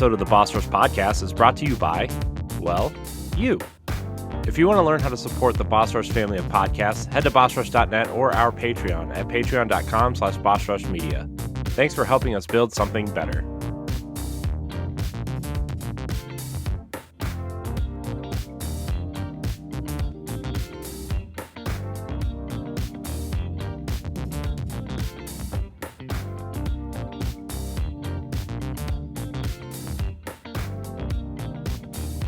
episode of the Boss Rush Podcast is brought to you by, well, you. If you want to learn how to support the Boss Rush family of podcasts, head to bossrush.net or our Patreon at patreon.com/bossrushmedia. Thanks for helping us build something better.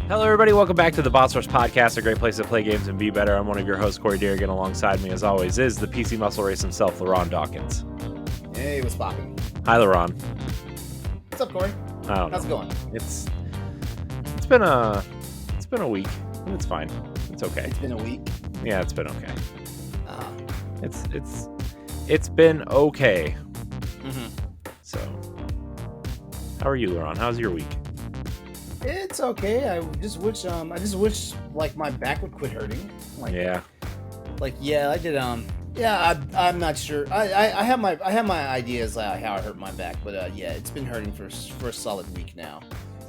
Hello, everybody. Welcome back to the Boss Rush Podcast, a great place to play games and be better. I'm one of your hosts, Corey Dirrig, and alongside me, as always, is the PC Muscle Race himself, LeRon Dawkins. Hey, what's poppin'? Hi, LeRon. What's up, Corey? I don't know. How's it going? It's been a week. It's fine. It's okay. It's been a week. Yeah, it's been okay. It's been okay. Mm-hmm. So, how are you, LeRon? How's your week? It's okay. I just wish like my back would quit hurting. I did. I'm not sure. I have my ideas how I hurt my back, but it's been hurting for a solid week now.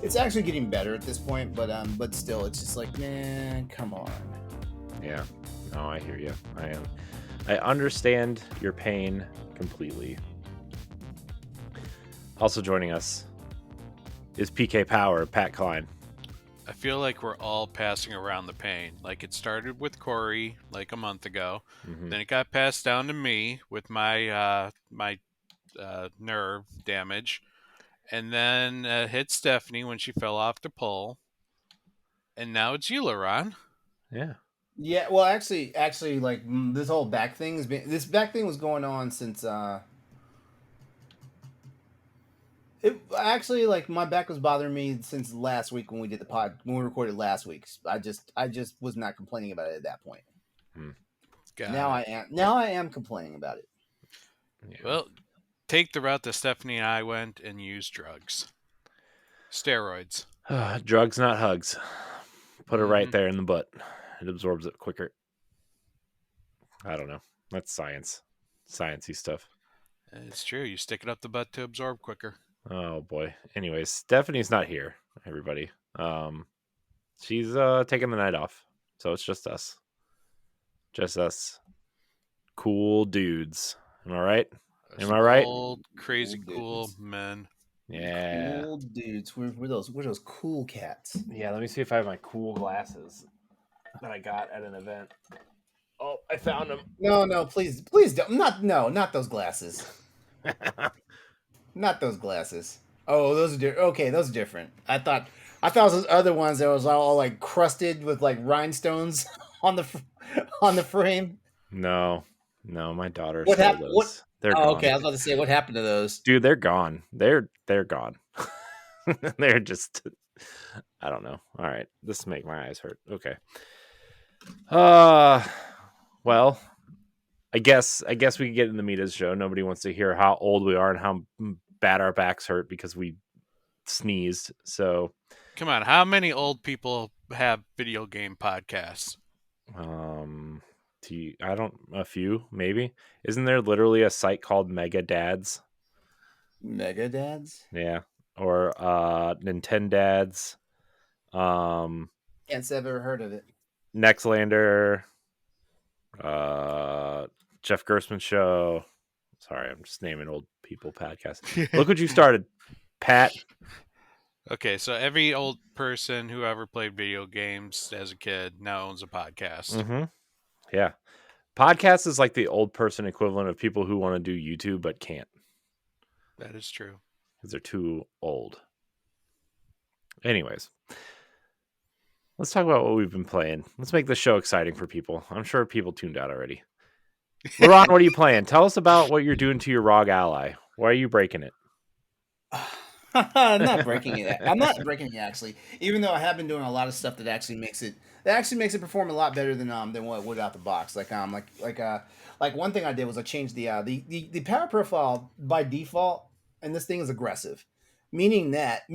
It's actually getting better at this point, but still, it's just like, man, come on. Yeah. No, I hear you. I understand your pain completely. Also joining us is PK Power, Pat Klein. I feel like we're all passing around the pain. Like, it started with Corey like a month ago. Mm-hmm. Then it got passed down to me with my nerve damage. And then hit Stephanie when she fell off the pole. And now it's you, LeRon. Yeah. Yeah, well, actually, like, this whole back thing was going on since my back was bothering me since last week when we recorded last week. I just was not complaining about it at that point. Now I am complaining about it. Yeah. Well, take the route that Stephanie and I went and use drugs. Steroids. Drugs, not hugs. Put it right there in the butt. It absorbs it quicker. I don't know. That's science. Sciencey stuff. It's true. You stick it up the butt to absorb quicker. Oh boy. Anyways, Stephanie's not here, everybody. She's taking the night off. So it's just us. Just us. Cool dudes. Am I right? Am I right? Old, crazy, cool men. Yeah. Cool dudes. We're those cool cats. Yeah, let me see if I have my cool glasses that I got at an event. Oh, I found them. No, please don't. Not those glasses. Not those glasses. Oh, those are okay. Those are different. I thought it was those other ones that was all like crusted with like rhinestones on the frame. No, my daughter. What happened? They're gone. Okay. I was about to say, what happened to those? Dude, they're gone. They're gone. They're just. I don't know. All right, this make my eyes hurt. Okay. Well, I guess we can get in the meat of the show. Nobody wants to hear how old we are and how bad our backs hurt because we sneezed. So, come on, how many old people have video game podcasts? A few maybe. Isn't there literally a site called Mega Dads? Mega Dads? Yeah, or Nintendo Dads. Can't say I've ever heard of it. Nextlander. Jeff Gerstmann Show. Sorry, I'm just naming old people podcasts. Look what you started, Pat. Okay, so every old person who ever played video games as a kid now owns a podcast. Mm-hmm. Yeah. Podcast is like the old person equivalent of people who want to do YouTube but can't. That is true. Because they're too old. Anyways. Let's talk about what we've been playing. Let's make the show exciting for people. I'm sure people tuned out already. LeRon, what are you playing? Tell us about what you're doing to your ROG ally. Why are you breaking it? I'm not breaking it. I'm not breaking it actually. Even though I have been doing a lot of stuff that actually makes it perform a lot better than what it would out the box. Like one thing I did was I changed the power profile by default, and this thing is aggressive. Meaning that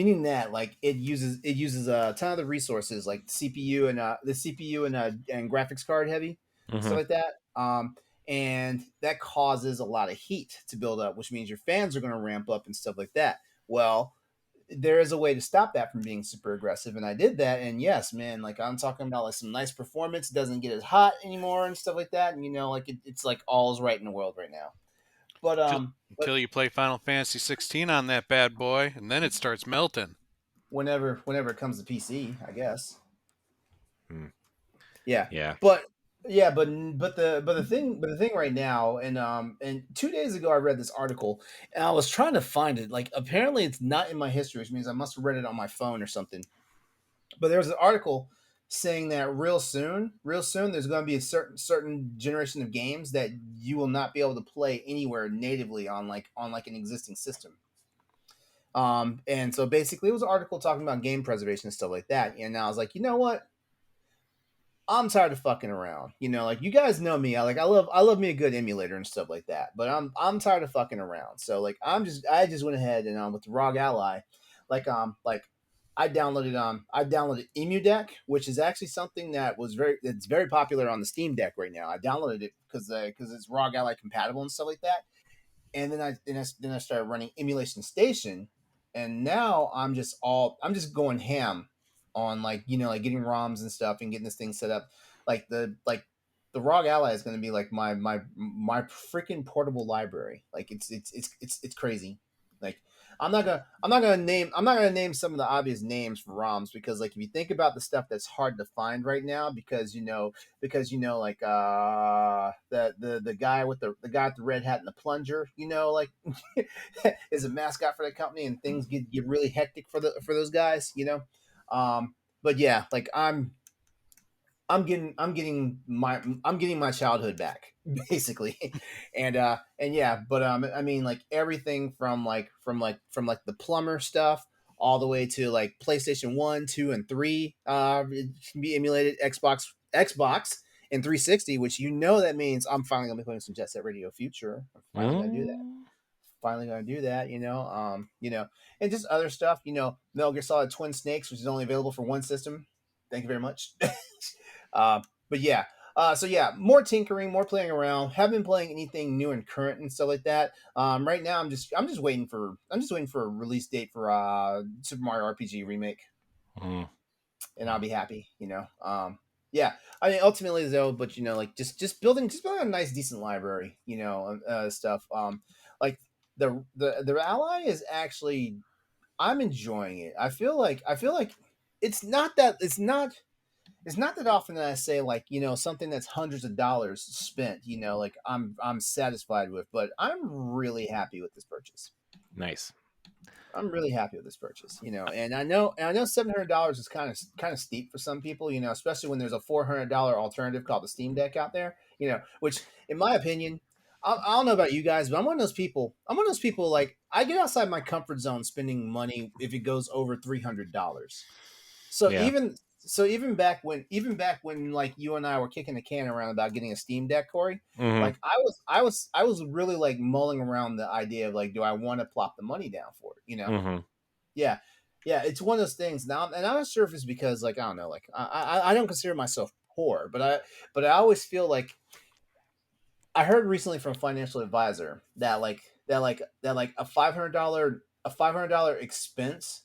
like it uses a ton of the resources like CPU and graphics card heavy, stuff like that. And that causes a lot of heat to build up, which means your fans are going to ramp up and stuff like that. Well, there is a way to stop that from being super aggressive, and I did that. And yes, man, like I'm talking about like some nice performance, doesn't get as hot anymore and stuff like that. And like it's like all is right in the world right now. But Until, but until you play Final Fantasy 16 on that bad boy, and then it starts melting. whenever it comes to PC, I guess. Hmm. Yeah, Yeah. but yeah, but the thing right now, and 2 days ago I read this article, and I was trying to find it. Like apparently it's not in my history, which means I must have read it on my phone or something. But there's an article saying that real soon, there's going to be a certain generation of games that you will not be able to play anywhere natively on like an existing system. And so basically, it was an article talking about game preservation and stuff like that. And I was like, you know what? I'm tired of fucking around. Like you guys know me. I love me a good emulator and stuff like that. But I'm tired of fucking around. So like I just went ahead and with the ROG Ally, like I downloaded EmuDeck, which is actually something it's very popular on the Steam Deck right now. I downloaded it because it's ROG Ally compatible and stuff like that. And then I started running Emulation Station, and now I'm just going ham on like getting ROMs and stuff and getting this thing set up. Like the ROG Ally is going to be like my freaking portable library. Like it's crazy. Like I'm not gonna name some of the obvious names for ROMs because like if you think about the stuff that's hard to find right now because like the guy with the guy with the red hat and the plunger like is a mascot for that company, and things get really hectic for those guys. But yeah, like I'm getting my childhood back basically. And yeah, but I mean like everything from the plumber stuff all the way to like PlayStation 1, 2 and 3 it can be emulated, Xbox and 360, which that means I'm finally going to be playing some Jet Set Radio Future. I'm finally going to do that. Finally going to do that, and just other stuff, Metal Gear Solid Twin Snakes, which is only available for one system. Thank you very much. uh, but yeah, so yeah, more tinkering, more playing around. Haven't been playing anything new and current and stuff like that. Right now, I'm just waiting for a release date for Super Mario RPG remake, Mm. and I'll be happy. Yeah, I mean, ultimately though, but like just building a nice decent library, stuff. Like the Ally is actually, I'm enjoying it. I feel like it's not that often that I say like something that's hundreds of dollars spent, like I'm satisfied with, but I'm really happy with this purchase. Nice. I'm really happy with this purchase, and I know $700 is kind of steep for some people, especially when there's a $400 alternative called the Steam Deck out there, which in my opinion, I don't know about you guys, but I'm one of those people. Like I get outside my comfort zone spending money if it goes over $300. So Yeah. even back when like you and I were kicking the can around about getting a Steam Deck, Corey, Mhm. like I was really like mulling around the idea of like, do I want to plop the money down for it? Mhm. Yeah, yeah. It's one of those things now, and I'm not sure if it's because like I don't know, like I don't consider myself poor, but I always feel like I heard recently from a financial advisor that a $500 expense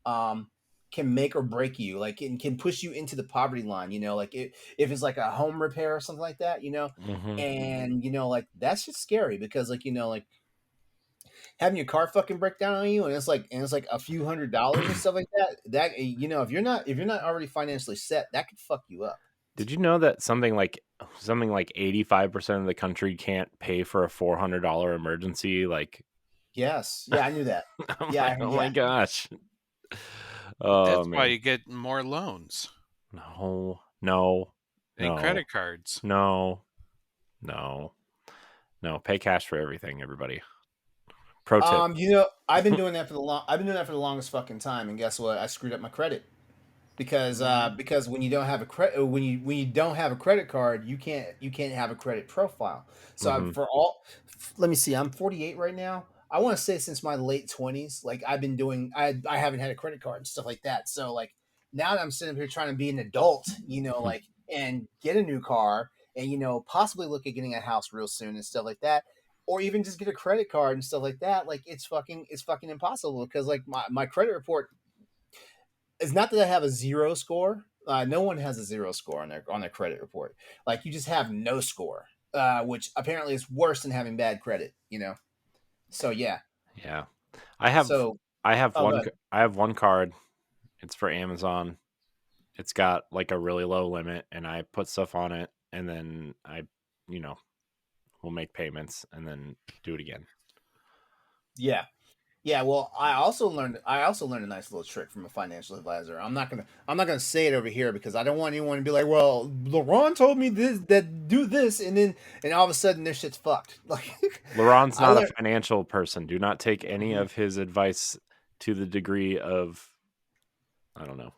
can make or break you, like it can push you into the poverty line, like if it's like a home repair or something like that, Mhm. and like that's just scary because like having your car fucking break down on you, and it's like a few $100s and stuff like that if you're not already financially set, that could fuck you up. Did you know that something like 85% of the country can't pay for a $400 emergency? Like, Yes, yeah, I knew that. I'm Yeah, like, oh my yeah. gosh. But Oh that's why man. you get more loans No. No. and No. credit cards. No. No. No. Pay cash for everything, everybody. Pro tip. I've been doing that for the longest fucking time, and guess what? I screwed up my credit because when you don't have a credit when you don't have a credit card, you can't have a credit profile. So Mhm. let me see, I'm 48 right now. I want to say since my late 20s, like I haven't had a credit card and stuff like that. So like now that I'm sitting here trying to be an adult, like and get a new car and possibly look at getting a house real soon and stuff like that. or even just get a credit card and stuff like that. Like it's fucking impossible because like my credit report is not that I have a zero score. No one has a zero score on their credit report. Like you just have no score, which apparently is worse than having bad credit. So yeah. Yeah. I have So I have oh, go one ahead. I have one card. It's for Amazon. It's got like a really low limit, and I put stuff on it, and then I, you know, will make payments and then do it again. Yeah. Yeah, well, I also learned a nice little trick from a financial advisor. I'm not gonna say it over here because I don't want anyone to be like, well, LeRon told me this that do this, and all of a sudden this shit's fucked. Like LeRon's I not a learned. financial person. Do not take any Mhm. of his advice to the degree of, I don't know,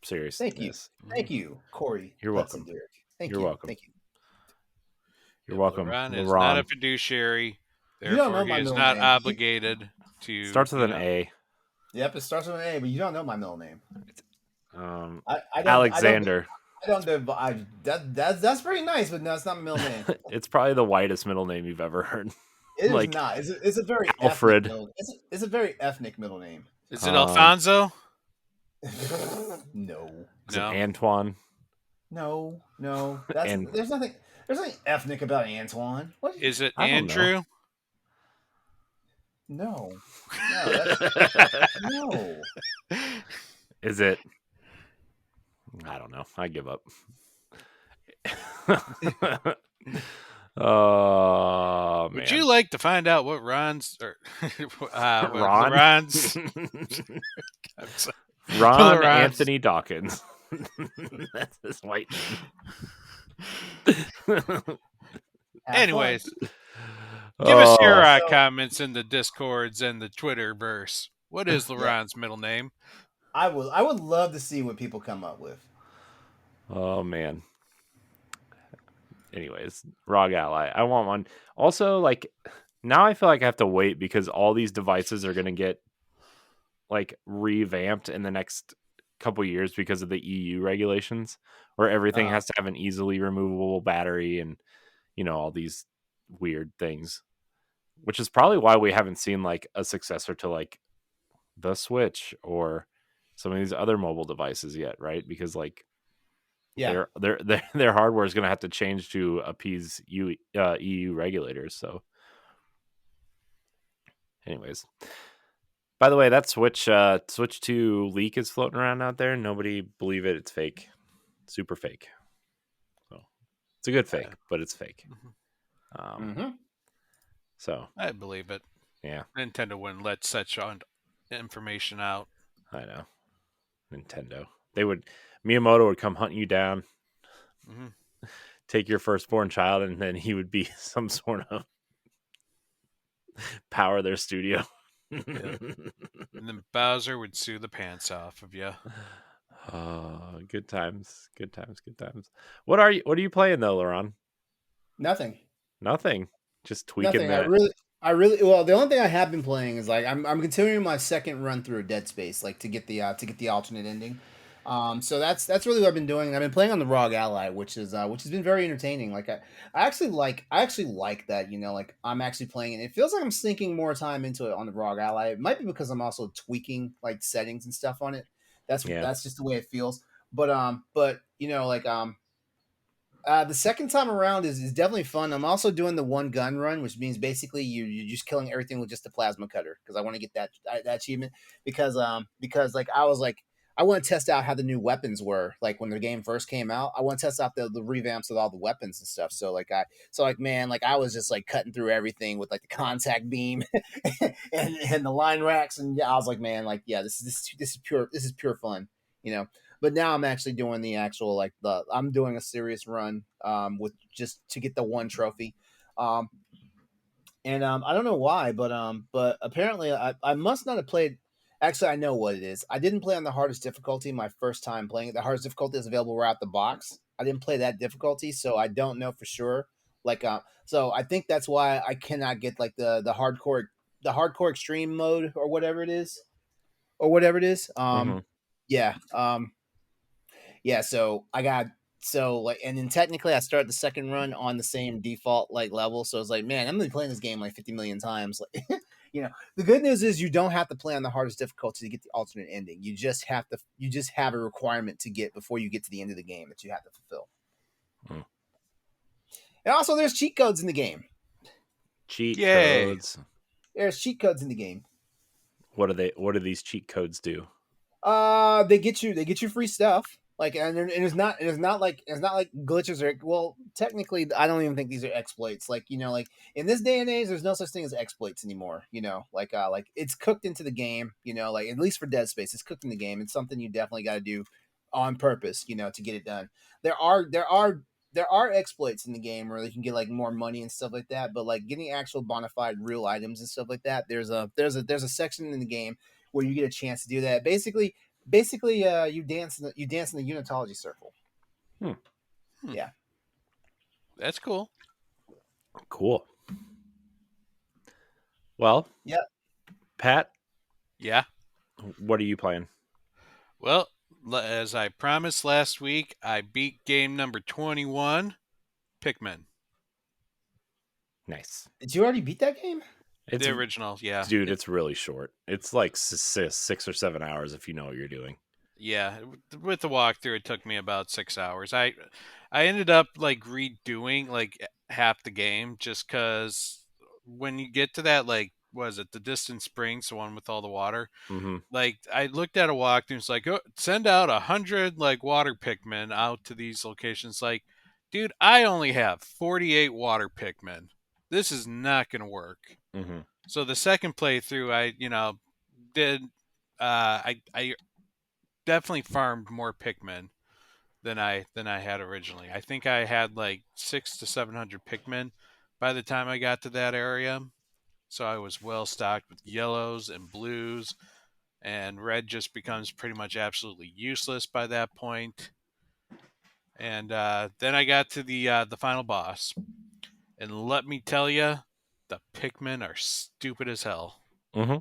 Thank you, seriousness. thank you, Corey You're Hudson welcome. Derrick. Thank You're you, welcome. thank you. You're welcome, LeRon is not a LeRon. fiduciary, You don't therefore know he my is middle not name. obligated to, Starts with an A. Yep, it starts with an A, but you don't know my middle name. Um, I don't I don't Alexander. I don't that's pretty nice, but no, it's not my middle name. It's probably the whitest middle name you've ever heard. It is Like not. It's a very ethnic Alfred. middle. It's a very ethnic middle name. is it Um, Alfonso? No, is it No. Antoine? no. And There's nothing ethnic about Antoine. What? Is it I don't know. Andrew? No, that's no. Is it? I don't know. I give up. Oh Would man, you like to find out what Ron's or what Ron, LeRon's I'm sorry, Ron LeRon's Anthony Dawkins. That's his white name. Have fun. Anyways, give us your Oh, So comments in the Discords and the Twitterverse. What is yeah, LeRon's middle name? I would love to see what people come up with. oh man. Anyways, ROG Ally. I want one. Also, like now I feel like I have to wait because all these devices are gonna get like revamped in the next couple years because of the EU regulations where everything Uh, has to have an easily removable battery and all these weird things, which is probably why we haven't seen like a successor to like the Switch or some of these other mobile devices yet, right? Because like yeah. their hardware is going to have to change to appease EU regulators. So, anyways, by the way, that Switch 2 leak is floating around out there. Nobody believe it. It's fake, super fake. So it's a good fake, but it's fake. Mm-hmm. So I believe it. yeah, Nintendo wouldn't let such information out. I know. Nintendo. Miyamoto would come hunting you down, Mm-hmm. take your firstborn child, and then he would be some sort of power their studio. Yep. And then Bowser would sue the pants off of you. Oh, good times, good times, good times. What are you playing though, LeRon? Nothing. Nothing. Just tweaking Nothing. that. Well, the only thing I have been playing is like I'm continuing my second run through Dead Space, like to get the alternate ending. So that's really what I've been doing. I've been playing on the ROG Ally, which has been very entertaining. Like I actually like that. Like I'm actually playing it. It feels like I'm sinking more time into it on the ROG Ally. It might be because I'm also tweaking like settings and stuff on it. That's Yeah. that's just the way it feels. But the second time around is definitely fun. I'm also doing the one gun run, which means basically you're just killing everything with just a plasma cutter because I want to get that achievement because like I want to test out how the new weapons were like when the game first came out. I want to test out the revamps of all the weapons and stuff. Man, like I was just like cutting through everything with like the contact beam and the line racks, and yeah, I was like, man, like yeah, this is pure fun, you know. But now I'm actually doing the actual I'm doing a serious run with just to get the one trophy. Um and I don't know why, but apparently I must not have played. Actually, I know what it is. I didn't play on the hardest difficulty my first time playing it. The hardest difficulty is available right out the box. I didn't play that difficulty, so I don't know for sure. So I think that's why I cannot get like the hardcore extreme mode or whatever it is, or whatever it is. Hmm. Yeah. Yeah, so I got so like, and then technically I started the second run on the same default like level, so it's like, man, I'm gonna be playing this game like 50 million times. Like, the good news is you don't have to play on the hardest difficulty to get the alternate ending. You just have a requirement to get before you get to the end of the game that you have to fulfill. And also, there's cheat codes in the game. Cheat Yay. codes. There's cheat codes in the game. What do these cheat codes do? They get you free stuff. Like, and it's not like glitches or, well, technically I don't even think these are exploits. Like, like in this day and age, there's no such thing as exploits anymore. Like it's cooked into the game. Like at least for Dead Space, it's cooked in the game. It's something you definitely got to do on purpose. To get it done. There are exploits in the game where you can get like more money and stuff like that. But like getting actual bona fide real items and stuff like that, there's a section in the game where you get a chance to do that. Basically, you dance in the unitology circle. Yeah, That's cool. Cool. Well, yeah. Pat, Yeah. what are you playing? Well, as I promised last week, I beat game number 21, Pikmin. Nice. Did you already beat that game? It's The original, yeah. Dude, it's really short. It's like 6 or 7 hours if you know what you're doing. Yeah, with the walkthrough, it took me about 6 hours. I ended up like redoing like half the game just because when you get to that, like, was it the Distant Springs, the one with all the water? Mm-hmm. Like, I looked at a walkthrough and it's like, oh, send out 100 like water Pikmin out to these locations. Like, dude, I only have 48 water Pikmin. This is not gonna work. Mm-hmm. So the second playthrough, I did. I definitely farmed more Pikmin than I had originally. I think I had like 600 to 700 Pikmin by the time I got to that area. So I was well stocked with yellows and blues, and red just becomes pretty much absolutely useless by that point. And then I got to the final boss, and let me tell you, the Pikmin are stupid as hell. Mm-hmm.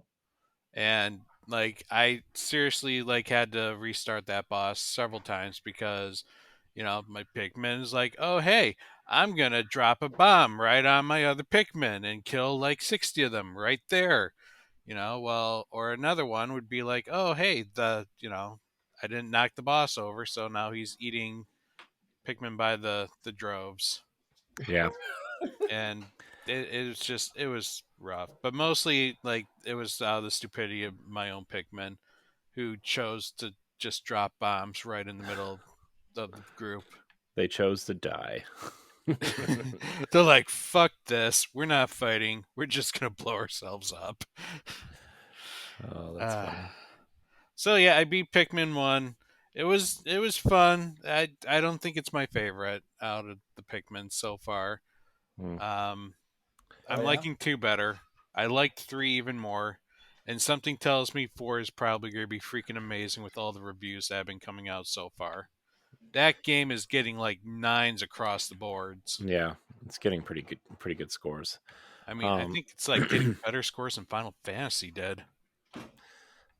And like I seriously like had to restart that boss several times because my Pikmin is like, oh hey, I'm gonna drop a bomb right on my other Pikmin and kill like 60 of them right there. Well, or another one would be like, oh hey, I didn't knock the boss over, so now he's eating Pikmin by the droves. Yeah. And it was rough, but mostly like it was the stupidity of my own Pikmin who chose to just drop bombs right in the middle of the group. They chose to die. They're like, fuck this, we're not fighting, we're just gonna blow ourselves up. Oh, that's funny. So yeah, I beat Pikmin 1. It was fun. I don't think it's my favorite out of the Pikmin so far. I'm liking 2 better. I liked 3 even more. And something tells me 4 is probably going to be freaking amazing with all the reviews that have been coming out so far. That game is getting like 9s across the boards. Yeah, it's getting pretty good scores. I mean, I think it's like getting better scores than Final Fantasy did.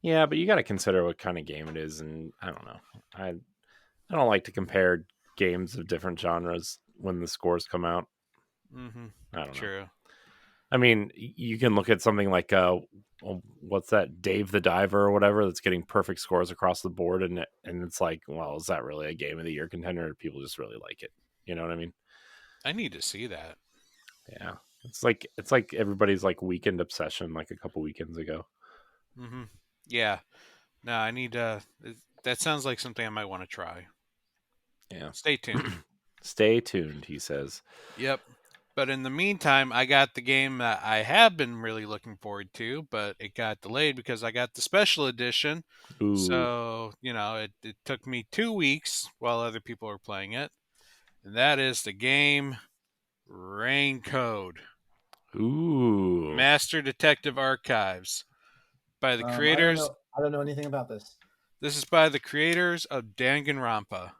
Yeah, but you got to consider what kind of game it is, and I don't know. I don't like to compare games of different genres when the scores come out. Mm-hmm. I don't know. True. I mean, you can look at something like what's that, Dave the Diver or whatever, that's getting perfect scores across the board, and it's like, well, is that really a game of the year contender? Or do people just really like it? You know what I mean? I need to see that. Yeah, it's like everybody's like weekend obsession, like a couple weekends ago. Mm-hmm. Yeah. No, I need to. That sounds like something I might want to try. Yeah. Stay tuned. Stay tuned, he says. Yep. But in the meantime, I got the game that I have been really looking forward to, but it got delayed because I got the special edition. Ooh. So, it took me 2 weeks while other people were playing it. And that is the game Rain Code. Ooh. Master Detective Archives. By the creators. I don't know anything about this. This is by the creators of Danganronpa.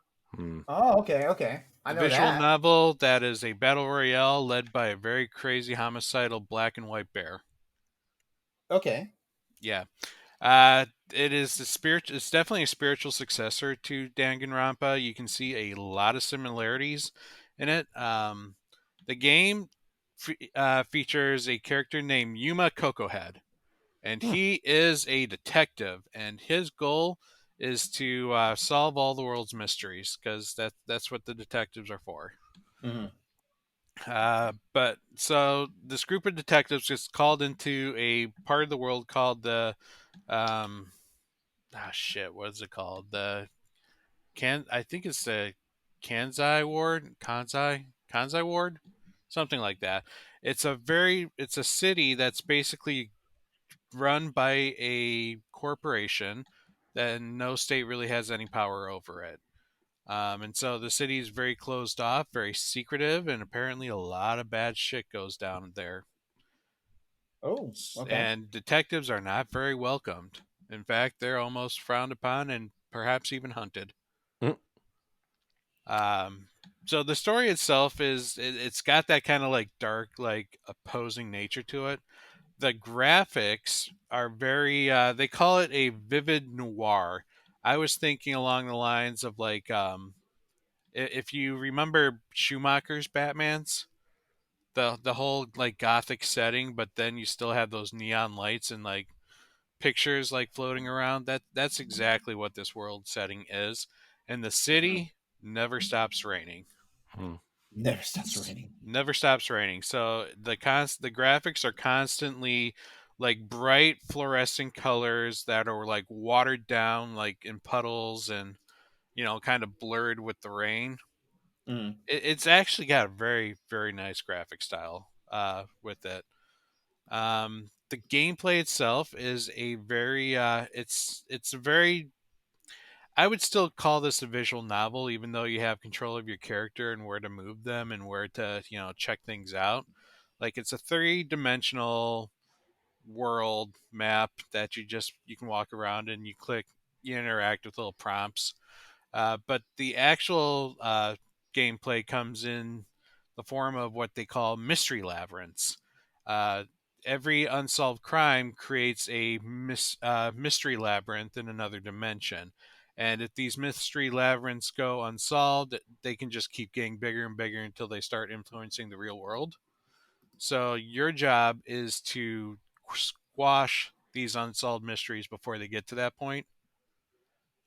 Oh, okay. I know visual that. novel that is a battle royale led by a very crazy homicidal black and white bear. Okay. Yeah. It is the spirit. It's definitely a spiritual successor to Danganronpa. You can see a lot of similarities in it. The game features a character named Yuma Cocohead, and Hmm. he is a detective, and his goal is to solve all the world's mysteries because that's what the detectives are for. Mhm. But so this group of detectives gets called into a part of the world called the um, shit, what is it called? I think it's the Kanzai Ward, something like that. It's a city that's basically run by a corporation that no state really has any power over it. And so the city is very closed off, very secretive, and apparently a lot of bad shit goes down there. Oh, okay. And detectives are not very welcomed. In fact, they're almost frowned upon and perhaps even hunted. Mm. Um, so the story itself it's got that kind of like dark, like opposing nature to it. The graphics are very they call it a vivid noir. I was thinking along the lines of like if you remember Schumacher's Batman's, the whole like gothic setting, but then you still have those neon lights and like pictures like floating around. That's exactly what this world setting is. And the city never stops raining. Hmm. Never stops raining. Never stops raining. So the graphics are constantly like bright fluorescent colors that are like watered down like in puddles and kind of blurred with the rain. Mhm. It's actually got a very very nice graphic style with it. The gameplay itself is a very it's a very I would still call this a visual novel, even though you have control of your character and where to move them and where to, check things out. Like it's a three-dimensional world map that you can walk around and you click, you interact with little prompts. But the actual gameplay comes in the form of what they call mystery labyrinths. Uh, every unsolved crime creates a mystery labyrinth in another dimension. And if these mystery labyrinths go unsolved, they can just keep getting bigger and bigger until they start influencing the real world. So your job is to squash these unsolved mysteries before they get to that point,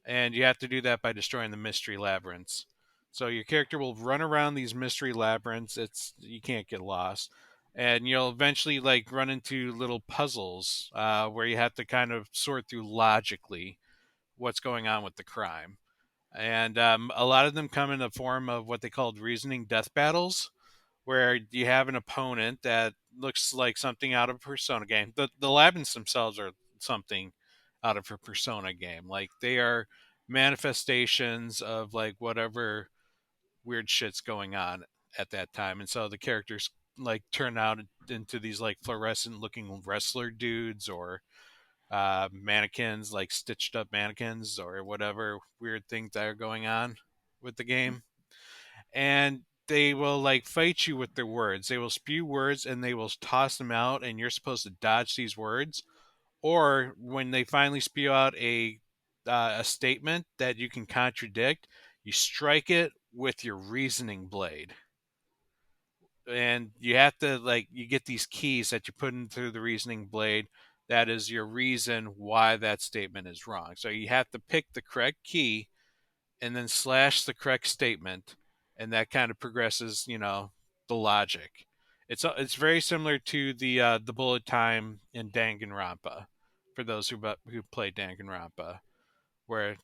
and you have to do that by destroying the mystery labyrinths. So your character will run around these mystery labyrinths. It's you can't get lost, and you'll eventually like run into little puzzles where you have to kind of sort through logically what's going on with the crime. And a lot of them come in the form of what they called reasoning death battles, where you have an opponent that looks like something out of a Persona game. The labyrinths themselves are something out of a Persona game. Like they are manifestations of like whatever weird shit's going on at that time. And so the characters like turn out into these like fluorescent looking wrestler dudes or mannequins, like stitched up mannequins or whatever weird things that are going on with the game. And they will like fight you with their words. They will spew words and they will toss them out, and you're supposed to dodge these words. Or when they finally spew out a statement that you can contradict, you strike it with your reasoning blade. And you have to like you get these keys that you put into the reasoning blade. That is your reason why that statement is wrong. So you have to pick the correct key and then slash the correct statement, and that kind of progresses, the logic. It's very similar to the bullet time in Danganronpa, for those who play Danganronpa, where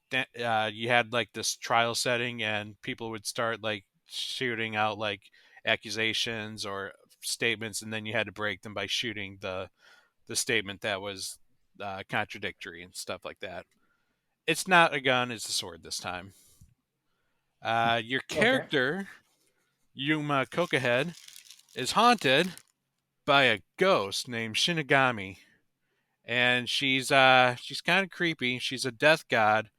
you had like this trial setting and people would start like shooting out like accusations or statements, and then you had to break them by shooting the statement that was contradictory and stuff like that. It's not a gun; it's a sword this time. Your Okay. character, Yuma Kokahead, is haunted by a ghost named Shinigami, and she's kind of creepy. She's a death god,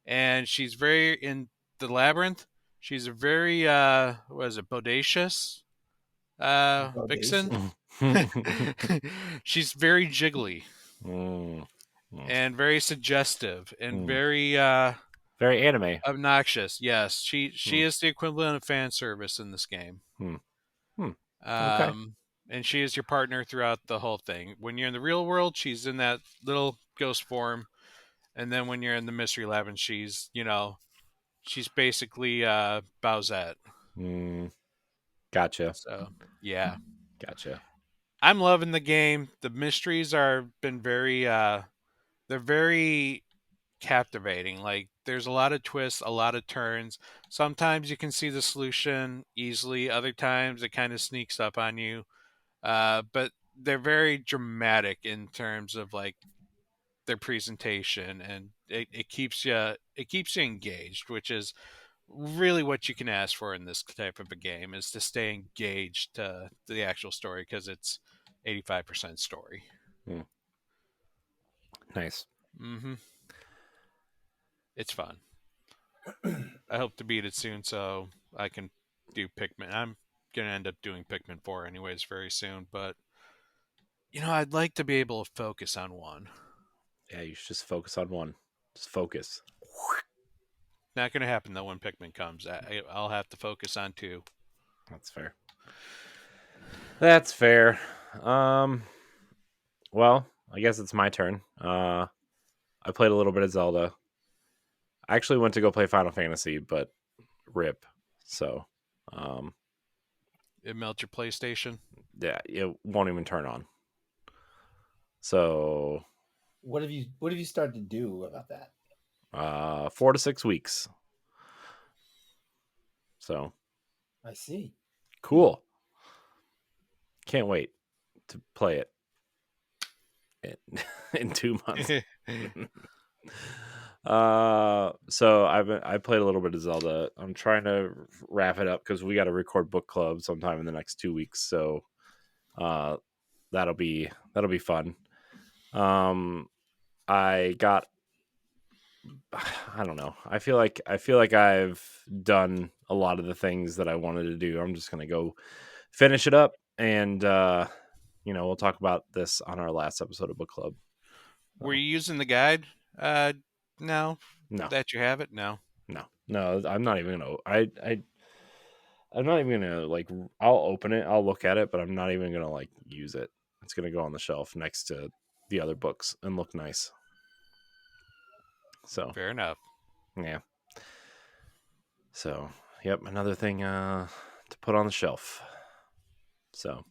and she's very in the labyrinth. She's a very what is it, bodacious vixen. Bodacious. She's very jiggly, Mm. and very suggestive and Mm. very Very anime. obnoxious. Yes, she Mm. is the equivalent of fan service in this game. Mm. Mm. Okay. Um, and she is your partner throughout the whole thing. When you're in the real world, she's in that little ghost form, and then when you're in the mystery lab, and she's basically Bowsette. Mm. Gotcha. So yeah, Gotcha. I'm loving the game. The mysteries are been very they're very captivating. Like there's a lot of twists, a lot of turns. Sometimes you can see the solution easily. Other times it kind of sneaks up on you. But they're very dramatic in terms of like their presentation, and it keeps you engaged, which is really what you can ask for in this type of a game, is to stay engaged to the actual story, because it's 85% story. Mm. Nice. Mm-hmm. It's fun. I hope to beat it soon so I can do Pikmin. I'm gonna end up doing Pikmin 4 anyways very soon, but I'd like to be able to focus on one. Yeah, you should just focus on one. Just focus. Not gonna happen though when Pikmin comes. I'll have to focus on two. That's fair. That's fair. Well, I guess it's my turn. I played a little bit of Zelda. I actually went to go play Final Fantasy, but rip. So, um, It melts your PlayStation. yeah, it won't even turn on. So, What have you started to do about that? 4 to 6 weeks. So, I see. cool. Can't wait to play it in 2 months. So I played a little bit of Zelda. I'm trying to wrap it up because we got to record book club sometime in the next 2 weeks. So, that'll be fun. I got, I don't know. I feel like I've done a lot of the things that I wanted to do. I'm just gonna go finish it up, and we'll talk about this on our last episode of book club. Were you using the guide? Now No, that you have it, no. no. I'm not even gonna. I'm not even gonna like. I'll open it. I'll look at it, but I'm not even gonna like use it. It's gonna go on the shelf next to the other books and look nice. So Fair enough. yeah. So yep, another thing to put on the shelf. So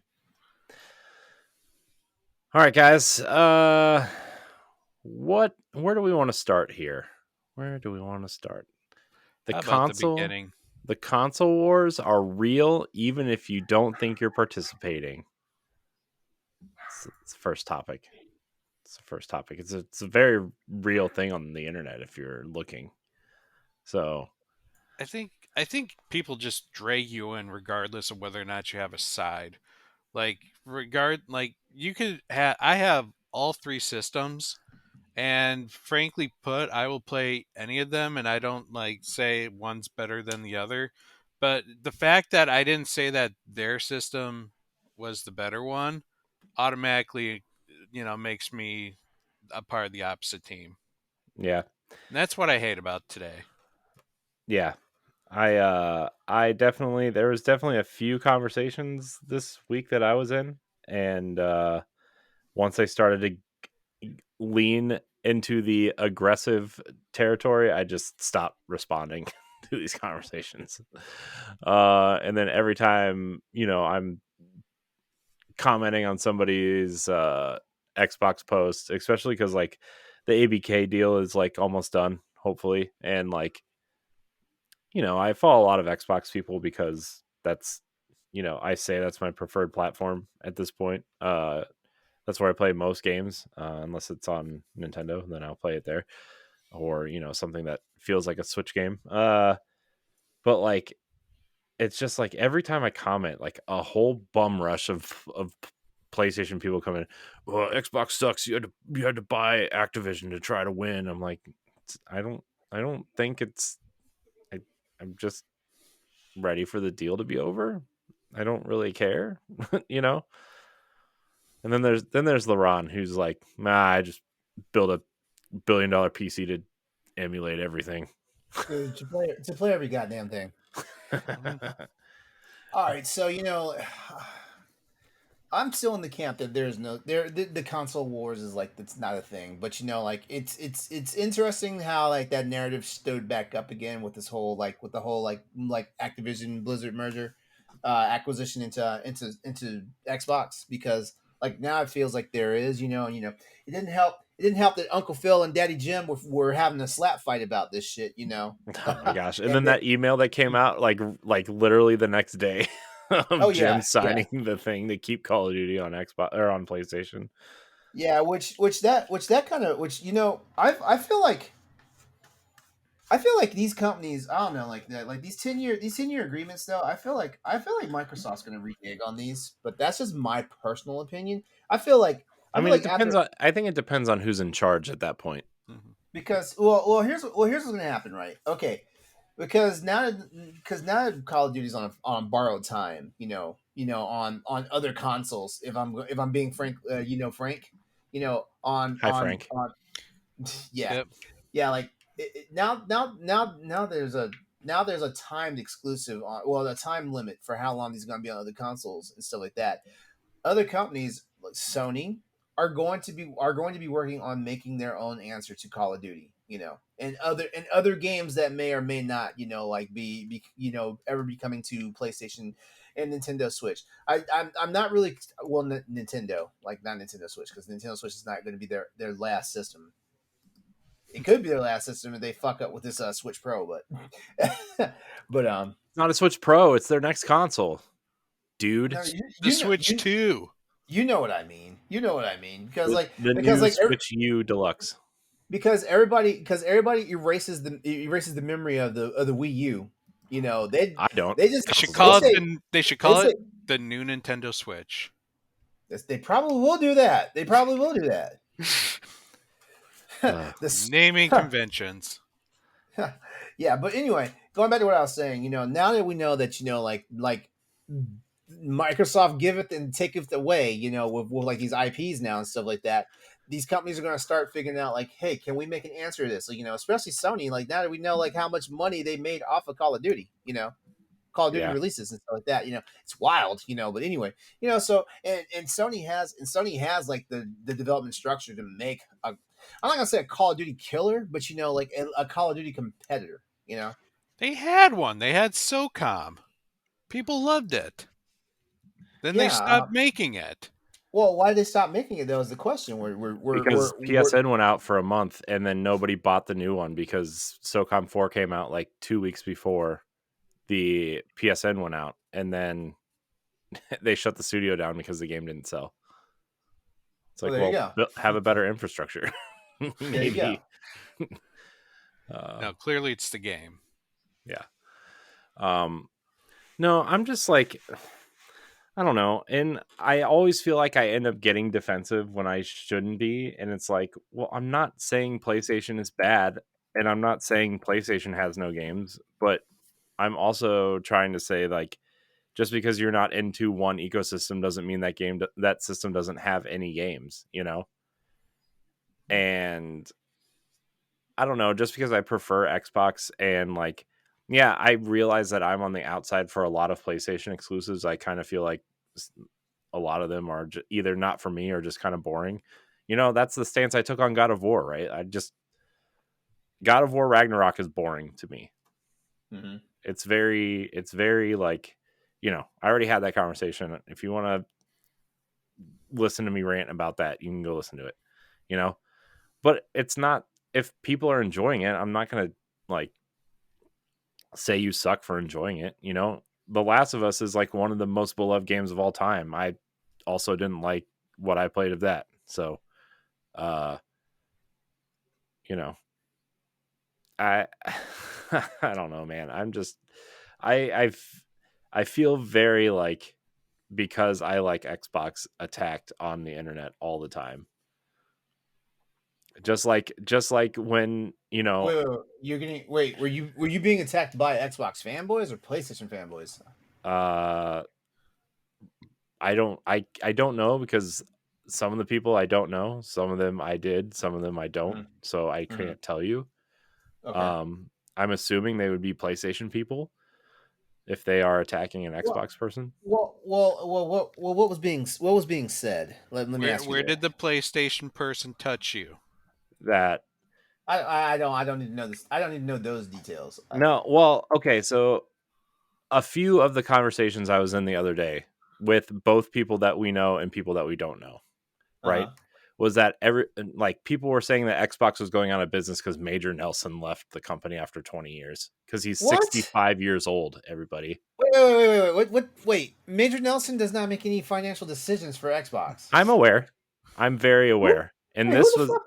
all right, guys. Where do we want to start here? Where do we want to start? The How about the console beginning? the console wars are real even if you don't think you're participating. It's the first topic. It's a very real thing on the internet if you're looking. So, I think people just drag you in regardless of whether or not you have a side. Like you could have I have all three systems, and frankly put, I will play any of them, and I don't like say one's better than the other. But the fact that I didn't say that their system was the better one automatically, makes me a part of the opposite team. yeah. And that's what I hate about today. Yeah. I definitely there was definitely a few conversations this week that I was in, and once I started to lean into the aggressive territory, I just stopped responding to these conversations. And then every time, I'm commenting on somebody's Xbox post, especially because like the ABK deal is like almost done, hopefully, and like I follow a lot of Xbox people because that's I say that's my preferred platform at this point. That's where I play most games, unless it's on Nintendo, then I'll play it there, or something that feels like a Switch game. But like it's just like every time I comment, like a whole bum rush of PlayStation people come in. Well, Xbox sucks. You had to buy Activision to try to win. I'm like, I don't think it's. I, I'm just ready for the deal to be over. I don't really care, you know. And then there's LeRon, who's like, nah, I just build a billion-dollar PC to emulate everything. Dude, to play every goddamn thing. All right, so I'm still in the camp that there's no the console wars is like that's not a thing, but like it's interesting how like that narrative stood back up again with this whole like with the whole like Activision Blizzard merger, acquisition into Xbox, because like now it feels like there is it didn't help that Uncle Phil and Daddy Jim were having a slap fight about this shit. Oh my gosh! And And then that email that came out like literally the next day oh of Jim yeah, yeah. signing the thing to keep Call of Duty on Xbox or on PlayStation. Yeah, which kind of I feel like these companies, I don't know, like that, like these 10-year agreements though. I feel like Microsoft's going to renege on these, but that's just my personal opinion. I feel like I I feel mean, it like depends after on. I think it depends on who's in charge at that point. Mhm. because here's what's going to happen, right? Okay, because now Call of Duty's on borrowed time, on other consoles. If I'm being frank, Frank, on Hi, Frank. yeah, Yep. yeah, like now there's a timed exclusive on, well, a time limit for how long these are going to be on other consoles and stuff like that. Other companies like Sony are going to be working on making their own answer to Call of Duty, and other games that may or may not, like ever be coming to PlayStation and Nintendo Switch. I'm not really, well, Nintendo, like not Nintendo Switch, because Nintendo Switch is not going to be their last system. It could be their last system if they fuck up with this Switch Pro, but but It's not a Switch Pro. It's their next console, dude. no, The Switch 2. you know what I mean. You know what I mean, because The because new like Switch U Deluxe. because everybody erases the memory of the Wii U. They I don't. they just They should they call it say they say the new Nintendo Switch. they probably will do that. They probably will do that. The Naming conventions. Yeah, but anyway, going back to what I was saying, now that we know that, like Microsoft giveth and taketh away, with like these IPs now and stuff like that, these companies are going to start figuring out, like, hey, can we make an answer to this? Like, especially Sony, like now that we know like how much money they made off of Call of Duty, Call of Duty Yeah. releases and stuff like that. It's wild, but anyway, so and Sony has like the development structure to make a, I'm not gonna say a Call of Duty killer, but like a Call of Duty competitor. They had one. They had SOCOM. People loved it. Then they Yeah. stopped making it. Well, why did they stop making it? That was the question. We're Because PSN went out for a month and then nobody bought the new one because SOCOM 4 came out like 2 weeks before the PSN went out, and then they shut the studio down because the game didn't sell. It's like, there you go. have a better infrastructure. There you go. Maybe. No, clearly it's the game. Yeah. No, I'm just like, I don't know. And I always feel like I end up getting defensive when I shouldn't be. And it's like, well, I'm not saying PlayStation is bad, and I'm not saying PlayStation has no games, but I'm also trying to say, like, just because you're not into one ecosystem doesn't mean that system doesn't have any games, And I don't know, just because I prefer Xbox and like, yeah, I realize that I'm on the outside for a lot of PlayStation exclusives. I kind of feel like a lot of them are either not for me or just kind of boring. That's the stance I took on God of War, right? God of War Ragnarok is boring to me. Mm-hmm. It's very like, I already had that conversation. If you want to listen to me rant about that, you can go listen to it, but it's not, if people are enjoying it, I'm not going to like say you suck for enjoying it. The Last of Us is like one of the most beloved games of all time. I also didn't like what I played of that. So, I I don't know, man. I'm just I feel very like, because I like Xbox, attacked on the internet all the time. Just like when, Wait, you're getting wait. Were you being attacked by Xbox fanboys or PlayStation fanboys? I don't know, because some of the people I don't know. Some of them I did. Some of them I don't. So I Mhm. can't tell you. Okay. I'm assuming they would be PlayStation people if they are attacking an Well, Xbox person. what was being said? Let me ask you Where this. did the PlayStation person touch you? That I don't need to know this. I don't need to know those details. no, well, okay, so a few of the conversations I was in the other day with both people that we know and people that we don't know, right? Uh-huh. Was that people were saying that Xbox was going out of business because Major Nelson left the company after 20 years because he's What? 65 years old. Everybody, Wait. Major Nelson does not make any financial decisions for Xbox. I'm aware, I'm very Who? aware, and Wait, who the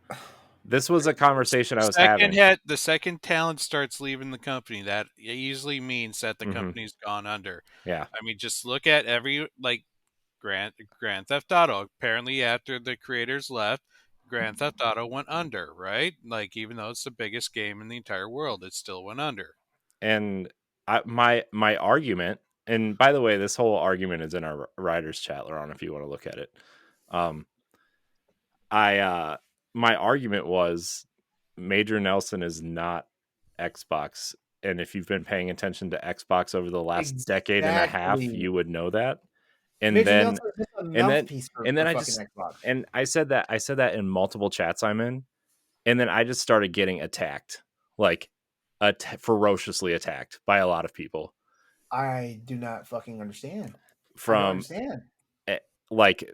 fuck? this was a conversation I was Second having. head, the second talent starts leaving the company. That usually means that the Hmm. company's gone under. Yeah, I mean, just look at every Grand Theft Auto. Apparently, after the creators left, Grand Theft Auto went under, right? Like, even though it's the biggest game in the entire world, it still went under. and my argument, and by the way, this whole argument is in our writers chat, LeRon, if you want to look at it. Um, I my argument was Major Nelson is not Xbox, and if you've been paying attention to Xbox over the last decade and a half, Exactly. you would know that. And Major then Nelson is just a and then mouthpiece and then for I fucking just Xbox. and I said that in multiple chats I'm in, and then I just started getting attacked, like ferociously attacked by a lot of people I do not fucking understand. I don't from understand. eh, like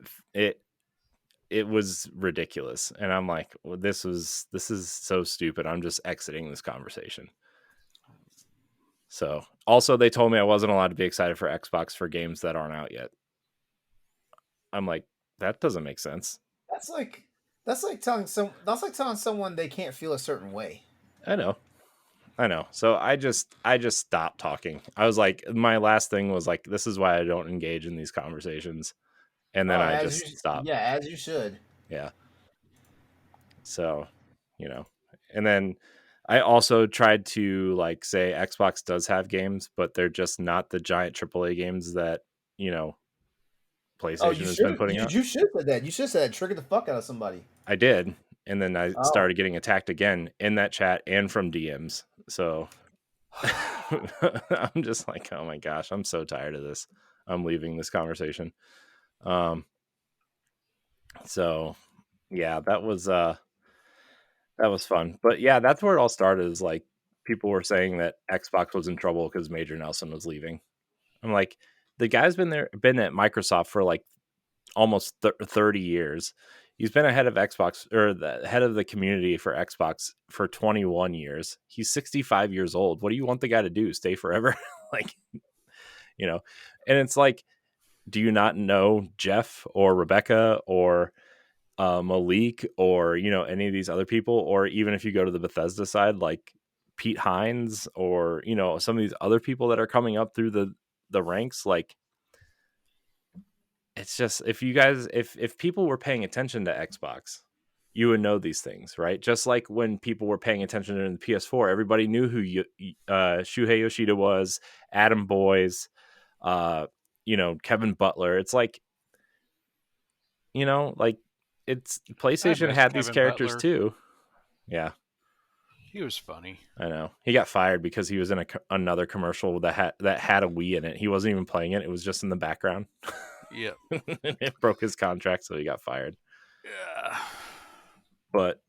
it was ridiculous, and I'm like, well, this is so stupid. I'm just exiting this conversation. So also they told me I wasn't allowed to be excited for Xbox for games that aren't out yet. I'm like, that doesn't make sense. That's like that's like telling someone they can't feel a certain way. I know. So I just stopped talking. I was like, my last thing was like, this is why I don't engage in these conversations, and then Oh, I just stopped. as you should. Yeah. So, you know, and then I also tried to like say Xbox does have games, but they're just not the giant AAA games that, you know, Oh, PlayStation has been putting out. you should have said that. You should have said that. Trigger the fuck out of somebody. I did. And then I Oh. started getting attacked again in that chat and from DMs. So I'm just like, oh my gosh, I'm so tired of this. I'm leaving this conversation. So yeah, that was fun. But yeah, that's where it all started, is like people were saying that Xbox was in trouble because Major Nelson was leaving. I'm like, the guy's been at Microsoft for like almost 30 years. He's been ahead of Xbox, or the head of the community for Xbox, for 21 years. He's 65 years old. What do you want the guy to do? Stay forever? Like, you know, and it's like, do you not know Jeff or Rebecca or Malik or, you know, any of these other people? Or even if you go to the Bethesda side, like Pete Hines, or, you know, some of these other people that are coming up through the ranks, like, it's just, if people were paying attention to Xbox, you would know these things, right? Just like when people were paying attention to the PS4, everybody knew who Shuhei Yoshida was, Adam Boyes, uh, you know, Kevin Butler. It's like, you know, like, it's I PlayStation miss had these Kevin characters Butler. too. Yeah, He was funny. I know. He got fired because he was in another commercial that had a Wii in it. He wasn't even playing it. It was just in the background. Yep. It broke his contract, so he got fired. Yeah. But,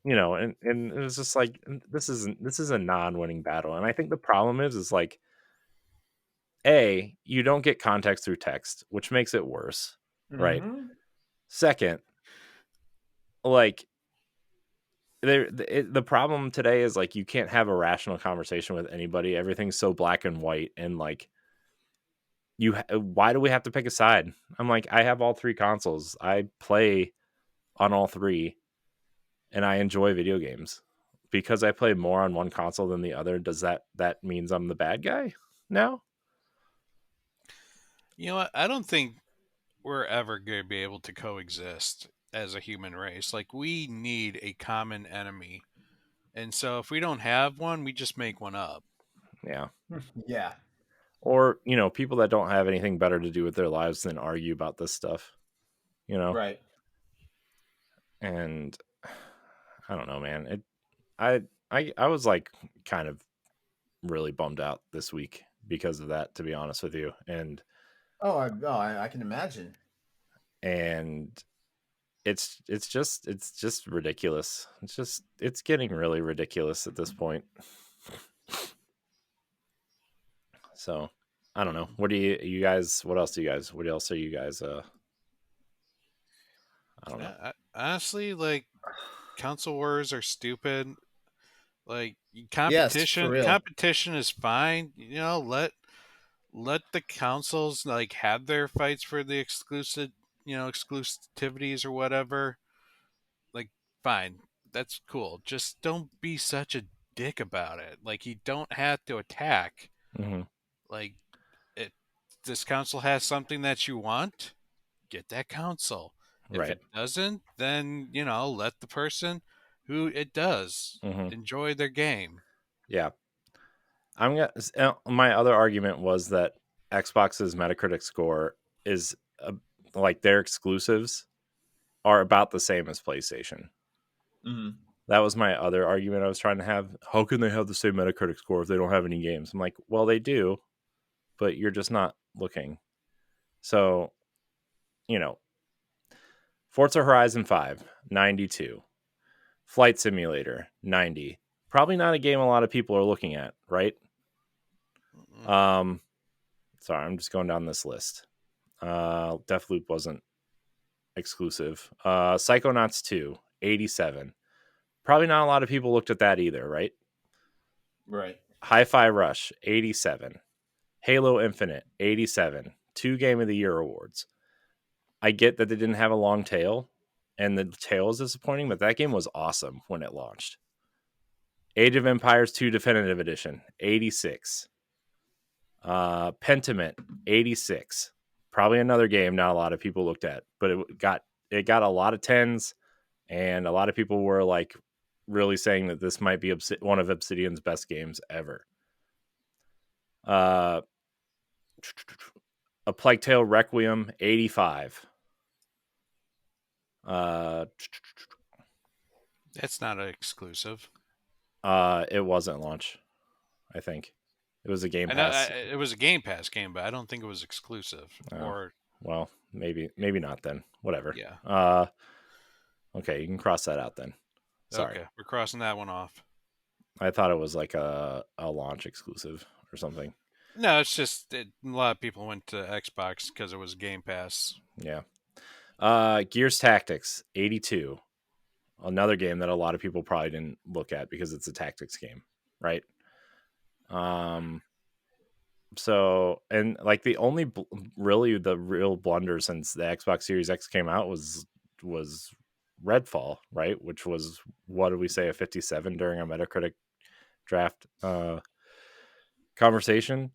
you know, and it was just like, this is a non-winning battle. And I think the problem is like, you don't get context through text, which makes it worse, right? Mm-hmm. Second, like, the problem today is like, you can't have a rational conversation with anybody. Everything's so black and white, and like, why do we have to pick a side? I'm like, I have all three consoles. I play on all three, and I enjoy video games. Because I play more on one console than the other, does that means I'm the bad guy now? You know what? I don't think we're ever going to be able to coexist as a human race. Like, we need a common enemy. And so if we don't have one, we just make one up. Yeah. Yeah. Or, you know, people that don't have anything better to do with their lives than argue about this stuff. you know? Right. And I don't know, man. I was like kind of really bummed out this week because of that, to be honest with you. And I can imagine. it's just ridiculous. It's getting really ridiculous at this point. So I don't know. What else are you guys I don't know. Honestly, like, console wars are stupid. Like, Yes, for real. competition is fine. Let the consoles like have their fights for the exclusivities or whatever. Like, fine, that's cool. Just don't be such a dick about it. Like, you don't have to attack. Mm-hmm. Like, it this console has something that you want, get that console. If Right. it doesn't, then let the person who it does Mm-hmm. enjoy their game. Yeah. My other argument was that Xbox's Metacritic score is like their exclusives are about the same as PlayStation. Mm-hmm. That was my other argument I was trying to have. How can they have the same Metacritic score if they don't have any games? I'm like, well, they do, but you're just not looking. So, Forza Horizon 5, 92. Flight Simulator, 90. Probably not a game a lot of people are looking at, right? Mm-mm. Sorry, I'm just going down this list. Deathloop wasn't exclusive. Psychonauts 2, 87. Probably not a lot of people looked at that either, right? Right. Hi-Fi Rush, 87. Halo Infinite, 87. 2 Game of the Year awards. I get that they didn't have a long tail, and the tail is disappointing, but that game was awesome when it launched. Age of Empires 2 Definitive Edition, 86. Pentiment, 86. Probably another game not a lot of people looked at, but it got a lot of 10s, and a lot of people were like really saying that this might be one of Obsidian's best games ever. A Plague Tale Requiem, 85. That's not an exclusive. It wasn't launch, I think. It was a Game I know Pass. it was a Game Pass game, but I don't think it was exclusive. Or Well, maybe not then. Whatever. yeah, Okay, you can cross that out then. Sorry. okay, we're crossing that one off. I thought it was like a launch exclusive or something. No, it's just a lot of people went to Xbox because it was Game Pass. Yeah. Gears Tactics, 82. Another game that a lot of people probably didn't look at because it's a tactics game, right? So, and like the only really the real blunder since the Xbox Series X came out was Redfall, right? Which was, what did we say, a 57 during our Metacritic draft conversation.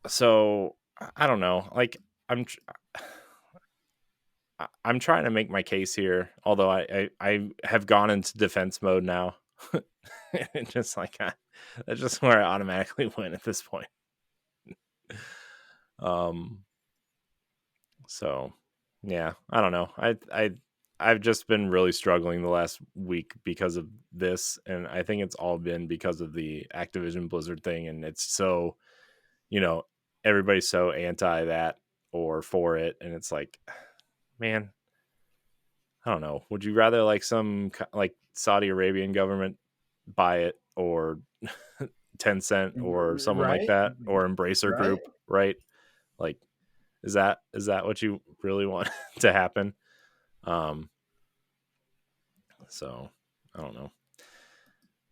So I don't know. Like I'm trying to make my case here, although I have gone into defense mode now. Just like that's just where I automatically win at this point. So yeah, I don't know. I've just been really struggling the last week because of this, and I think it's all been because of the Activision Blizzard thing, and it's so, everybody's so anti that or for it, and it's like, man, I don't know. Would you rather like some like Saudi Arabian government buy it, or Tencent or someone like Right. that, or Embracer Right. Group, right? Like, is that what you really want to happen? So I don't know.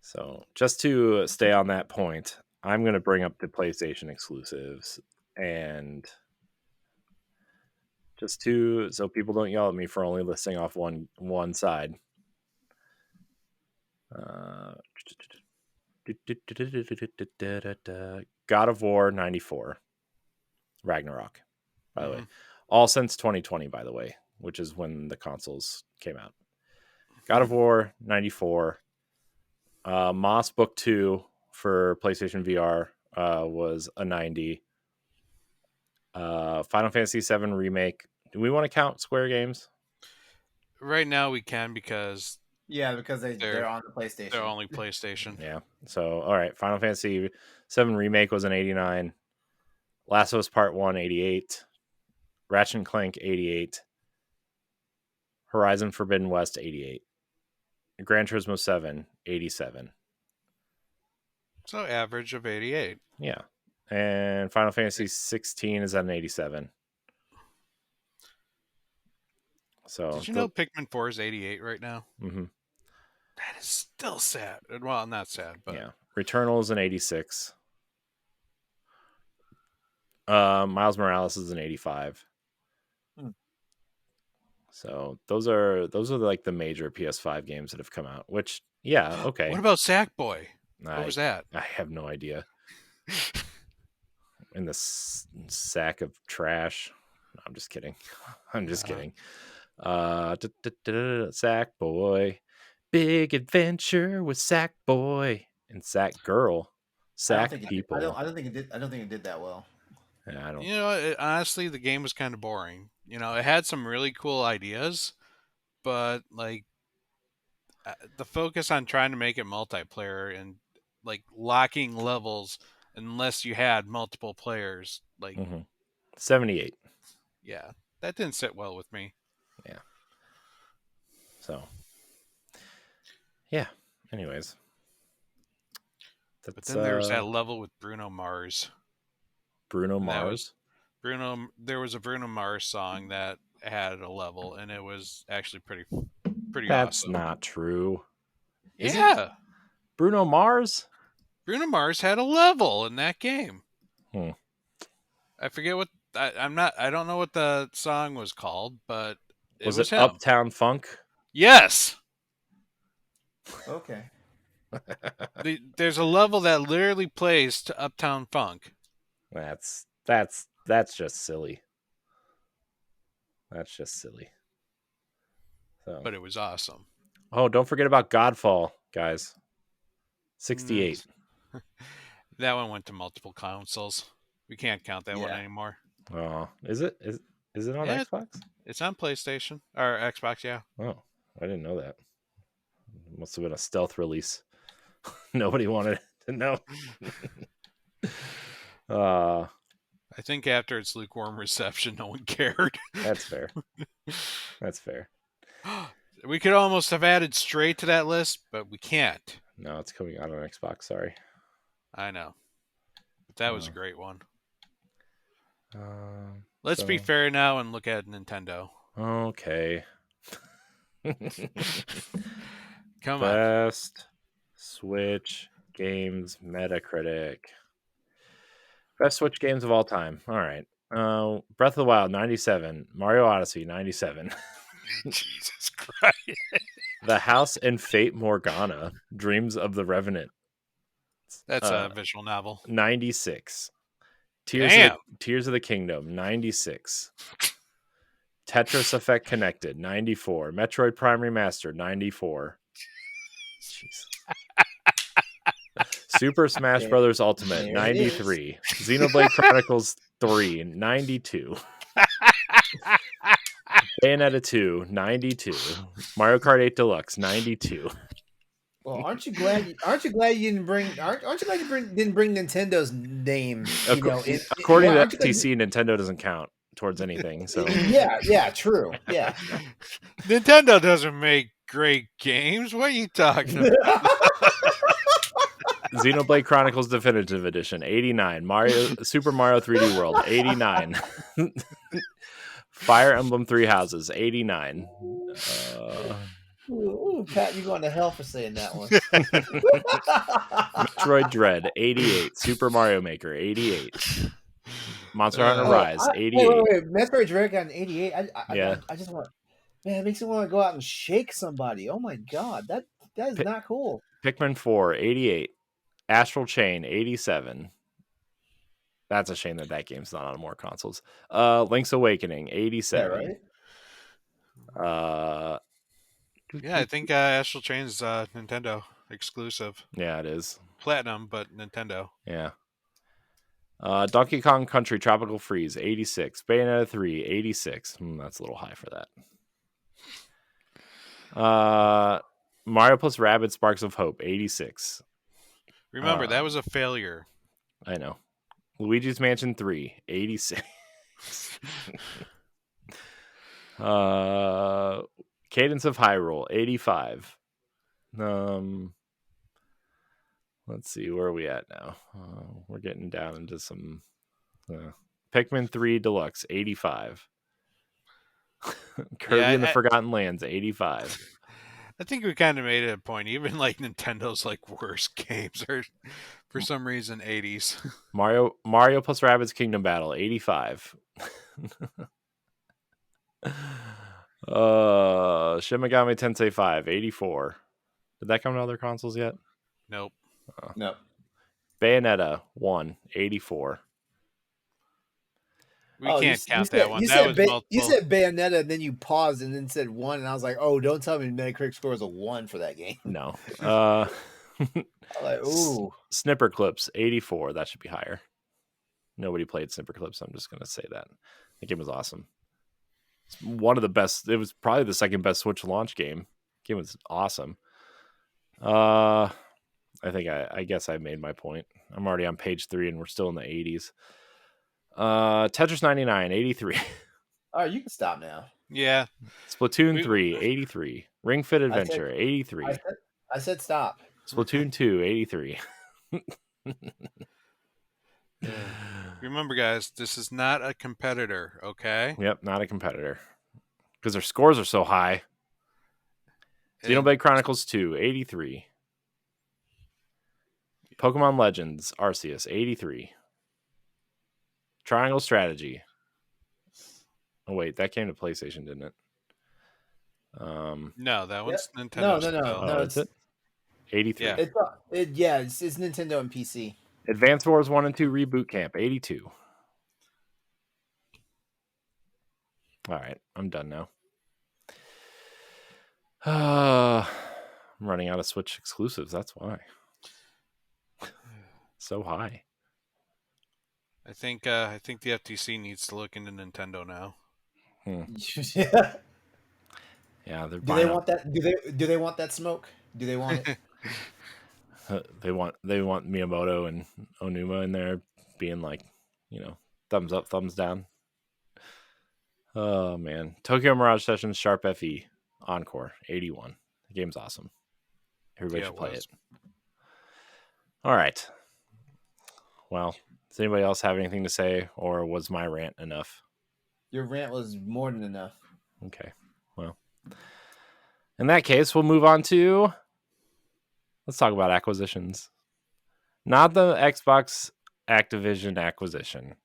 So just to stay on that point, I'm going to bring up the PlayStation exclusives, and just so people don't yell at me for only listing off one side. God of War 94, Ragnarok, by the way, all since 2020, by the way, which is when the consoles came out. God of War 94, Moss Book 2 for PlayStation VR was a 90. Final Fantasy 7 Remake Do we want to count Square games? Right now we can because Yeah, because they're they're on the PlayStation. they're only PlayStation. Yeah. So, all right. Final Fantasy VII Remake was in 89. Last of Us Part 1, 88. Ratchet and Clank, 88. Horizon Forbidden West, 88. Gran Turismo 7, 87. So average of 88. Yeah. And Final Fantasy 16 is at an 87. So, Did you know Pikmin 4 is 88 right now? Mm-hmm. That is still sad. Well, not sad, but yeah. Returnal is an 86. Miles Morales is an 85. So those are like the major PS5 games that have come out. Which, yeah, okay. What about Sackboy? What was that? I have no idea. In the sack of trash. No, I'm just kidding. I'm just kidding. Sackboy, big adventure with Sackboy and Sackgirl. Sack people. I don't think it did that well. Yeah, I don't. You know, honestly, the game was kind of boring. You know, it had some really cool ideas, but like the focus on trying to make it multiplayer and like locking levels unless you had multiple players, like 78. Yeah, that didn't sit well with me. Yeah. So, yeah. Anyways, but then there was that level with Bruno Mars. Bruno Mars. There was a Bruno Mars song that had a level, and it was actually pretty That's awesome. not true. Is it? Bruno Mars? Bruno Mars had a level in that game. I forget what I don't know what the song was called, but was it him. Uptown Funk? Yes. Okay. There's a level that literally plays to Uptown Funk. That's just silly. That's just silly. So. But it was awesome. Oh, don't forget about Godfall, guys. 68. That one went to multiple consoles. We can't count that one anymore. Oh, is it? Is it on Xbox? It's on PlayStation or Xbox, yeah. Oh, I didn't know that. It must have been a stealth release. Nobody wanted to know. I think after its lukewarm reception, no one cared. That's fair. That's fair. We could almost have added Stray to that list, but we can't. No, it's coming out on Xbox. Sorry. I know. But that was a great one. Let's So- be fair now and look at Nintendo. Okay. Come on. Best Switch games Metacritic. Best Switch games of all time. All right. Breath of the Wild, 97. Mario Odyssey, 97. Jesus Christ. The House and Fate Morgana, Dreams of the Revenant. That's a visual novel. 96. Tears of the Kingdom, 96. Tetris Effect Connected, 94. Metroid Prime Remastered, 94. Jeez. Super Smash Bros. Ultimate, 93. Xenoblade Chronicles 3, 92. Bayonetta 2, 92. Mario Kart 8 Deluxe, 92. Well, aren't you glad you didn't bring didn't bring Nintendo's name? According to FTC, Nintendo doesn't count towards anything. So yeah, true. Yeah. Nintendo doesn't make great games. What are you talking about? Xenoblade Chronicles Definitive Edition, 89. Super Mario 3D World, 89. Fire Emblem Three Houses, 89. Ooh, Pat, you're going to hell for saying that one. Metroid Dread, 88. Super Mario Maker, 88. Monster Hunter Rise, 88. Wait. Metroid Dread got an 88. I just want, man, it makes me want to go out and shake somebody. Oh my god, that is not cool. Pikmin 4, 88. Astral Chain, 87. That's a shame that game's not on more consoles. Link's Awakening, 87. Yeah, right? Yeah, I think Astral Chain is Nintendo exclusive. Yeah, it is. Platinum, but Nintendo. Yeah. Donkey Kong Country Tropical Freeze, 86. Bayonetta 3, 86. That's a little high for that. Mario plus Rabbids Sparks of Hope, 86. Remember, that was a failure. I know. Luigi's Mansion 3, 86. Cadence of Hyrule, 85. Let's see, where are we at now? We're getting down into some Pikmin 3 Deluxe, 85. Kirby and the Forgotten Lands, 85. I think we kind of made it a point. Even like Nintendo's like worst games are, for some reason, 80s. Mario plus Rabbids Kingdom Battle, 85. Shin Megami Tensei 5, 84. Did that come to other consoles yet? Nope. No. Bayonetta 1, 84. We can't count that one. That was multiple. You said Bayonetta, and then you paused and then said 1, and I was like, "Oh, don't tell me Metacritic score is a 1 for that game." No. Like, ooh. Snipper Clips, 84. That should be higher. Nobody played Snipper Clips. I'm just going to say that. The game was awesome. It's one of the best. It was probably the second best Switch launch game. The game was awesome. I guess I made my point. I'm already on page 3, and we're still in the 80s. Tetris 99, 83. All right, you can stop now. Yeah. Splatoon 3, 83. Ring Fit Adventure, 83. I said stop. Splatoon 2, 83. Remember, guys, this is not a competitor, okay? Yep, not a competitor. Because their scores are so high. Xenoblade Chronicles 2, 83. Pokemon Legends, Arceus, 83. Triangle Strategy. Oh, wait, that came to PlayStation, didn't it? No, that one's Nintendo. No, it's it. 83. Yeah. It's Nintendo and PC. Advance Wars 1 and 2 Reboot Camp, 82. All right, I'm done now. I'm running out of Switch exclusives. That's why. So high. I think the FTC needs to look into Nintendo now. Yeah. Yeah, they're. Do they want that? Do they want that smoke? Do they want it? They want Miyamoto and Onuma in there being like, thumbs up, thumbs down. Oh man, Tokyo Mirage Sessions Sharp FE Encore 81. The game's awesome. Everybody should play it. All right. Well, does anybody else have anything to say, or was my rant enough? Your rant was more than enough. Okay. Well, in that case, we'll move on to. Let's talk about acquisitions. Not the Xbox Activision acquisition,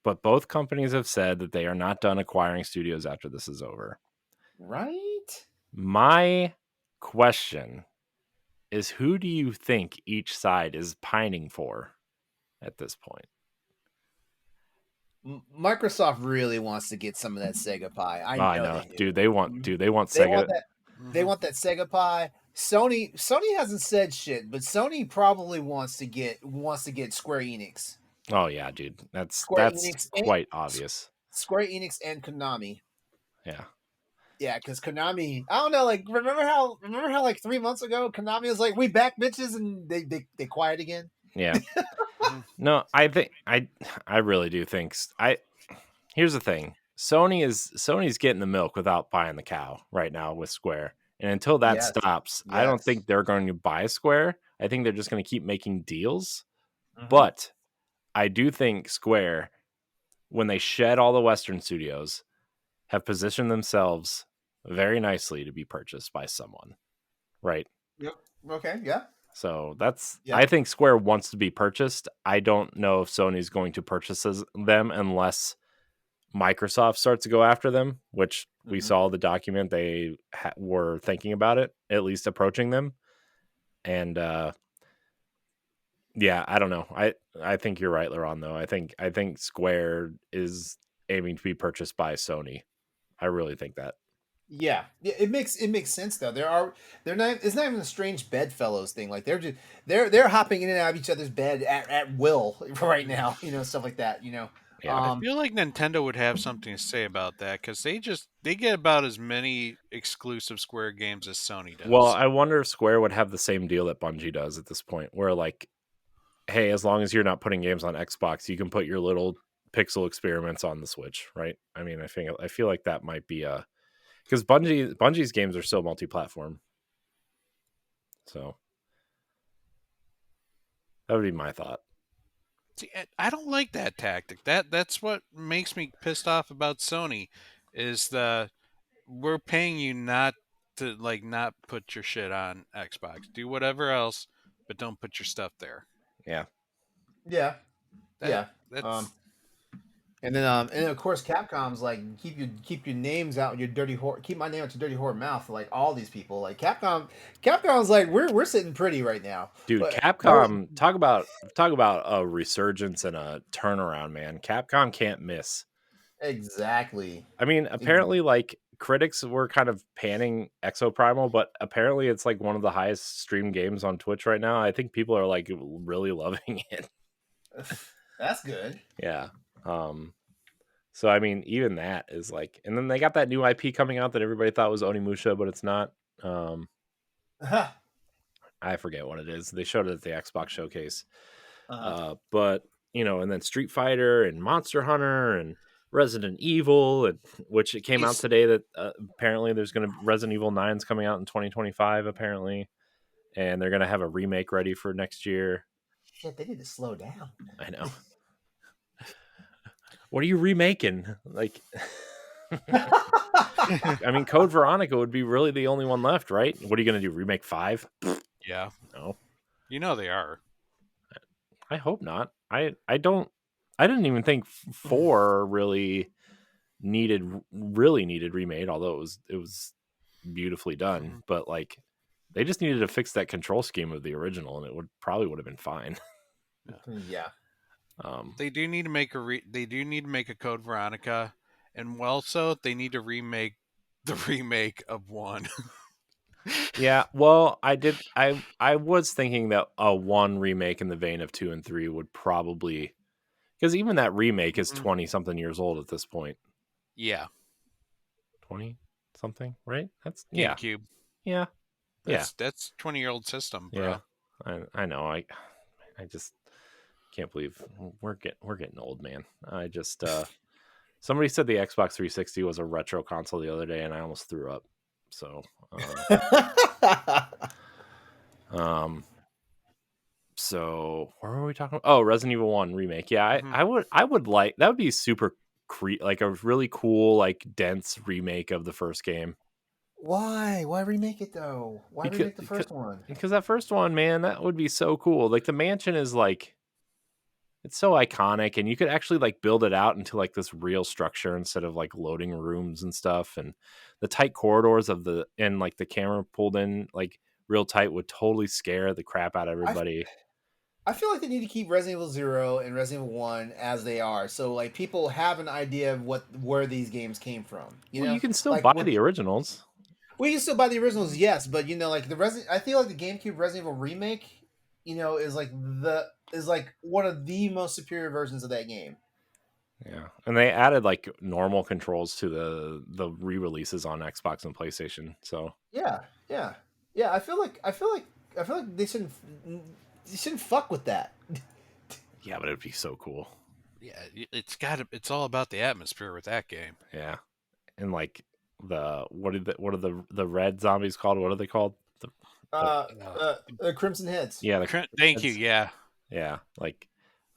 but both companies have said that they are not done acquiring studios after this is over. Right? My question is, who do you think each side is pining for at this point? Microsoft really wants to get some of that Sega pie. I know. Dude, they want Sega. They want that Sega pie. Sony hasn't said shit, but Sony probably wants to get Square Enix. Oh yeah, dude. That's quite obvious. Square Enix and Konami. Yeah. Yeah, because Konami, I don't know, like remember how like 3 months ago Konami was like, "We back bitches," and they quiet again. Yeah. No, I think I really do think here's the thing. Sony's getting the milk without buying the cow right now with Square. And until that stops, I don't think they're going to buy Square. I think they're just going to keep making deals. Mm-hmm. But I do think Square, when they shed all the Western studios, have positioned themselves very nicely to be purchased by someone. Right? Yep. Okay, yeah. So I think Square wants to be purchased. I don't know if Sony's going to purchase them unless Microsoft starts to go after them, which we saw the document. They were thinking about it, at least approaching them. And yeah, I don't know. I think you're right, LeRon, though. I think Square is aiming to be purchased by Sony. I really think that. Yeah, it makes sense though. They're not. It's not even a strange bedfellows thing. Like they're hopping in and out of each other's bed at will right now. Stuff like that. Yeah. I Um, feel like Nintendo would have something to say about that because they get about as many exclusive Square games as Sony Well, does. I wonder if Square would have the same deal that Bungie does at this point, where like, hey, as long as you're not putting games on Xbox, you can put your little pixel experiments on the Switch, right? I mean, I feel like that might be a because Bungie's games are so multi-platform, so that would be my thought. See, I don't like that tactic. That's what makes me pissed off about Sony, is we're paying you not to not put your shit on Xbox. Do whatever else, but don't put your stuff there. Yeah, yeah, That yeah. that's And of course Capcom's like keep your names out your dirty whore keep my name out your dirty whore mouth like all these people like Capcom's like we're sitting pretty right now. dude, But Capcom talk about a resurgence and a turnaround, man. Capcom can't miss. exactly. I mean, apparently, like critics were kind of panning Exoprimal, but apparently, it's like one of the highest streamed games on Twitch right now. I think people are like really loving it. That's good. Yeah. So I mean, even that is like, and then they got that new IP coming out that everybody thought was Onimusha, but it's not. I forget what it is. They showed it at the Xbox showcase. But and then Street Fighter and Monster Hunter and Resident Evil, and which it came out today that apparently there's going to Resident Evil 9's coming out in 2025 apparently, and they're going to have a remake ready for next year. Shit, they need to slow down. I know. What are you remaking? Like, I mean, Code Veronica would be really the only one left, right? What are you going to do? Remake 5? yeah. No. They are. I hope not. I didn't even think 4 really needed remade, although it was beautifully done, but like they just needed to fix that control scheme of the original and it would have been fine. Yeah. They do need to make a Code Veronica, and also they need to remake the remake of 1. Yeah, well, I was thinking that a 1 remake in the vein of 2 and 3 would probably, because even that remake is 20 something years old at this point. Yeah. 20 something, right? That's GameCube. Yeah. That's 20-year-old system, bro. Yeah. I know. I just can't believe we're getting old, man. I just somebody said the Xbox 360 was a retro console the other day and I almost threw up. So so where were we talking about? Oh, Resident Evil 1 remake. Yeah, I would like that would be super like a really cool, like dense remake of the first game. Why remake it though? Why remake the first one? Because that first one, man, that would be so cool. Like the mansion is like, it's so iconic, and you could actually like build it out into like this real structure instead of like loading rooms and stuff. And the tight corridors and like the camera pulled in like real tight would totally scare the crap out of everybody. I feel like they need to keep Resident Evil 0 and Resident Evil 1 as they are, so like people have an idea of where these games came from. You can still like, buy the originals. Well, you can still buy the originals, yes, but like I feel like the GameCube Resident Evil remake, is like one of the most superior versions of that game. Yeah, and they added like normal controls to the re-releases on Xbox and PlayStation. So yeah. I feel like they shouldn't fuck with that. Yeah, but it'd be so cool. Yeah, it's all about the atmosphere with that game. Yeah, and like what are the red zombies called? What are they called? The Crimson Heads. Yeah, thank you. Yeah, like,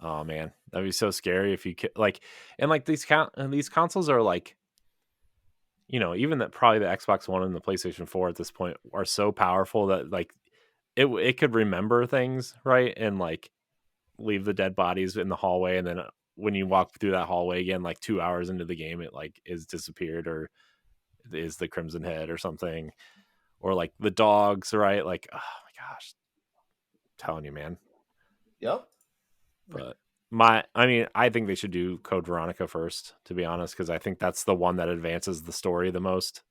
oh man, that'd be so scary if you like, and like these consoles are like, even that probably the Xbox One and the PlayStation 4 at this point are so powerful that like it could remember things, right, and like leave the dead bodies in the hallway, and then when you walk through that hallway again, like 2 hours into the game, it like is disappeared or is the Crimson Head or something, or like the dogs, right? Like, oh my gosh, I'm telling you, man. Yep. But I think they should do Code Veronica first, to be honest, because I think that's the one that advances the story the most.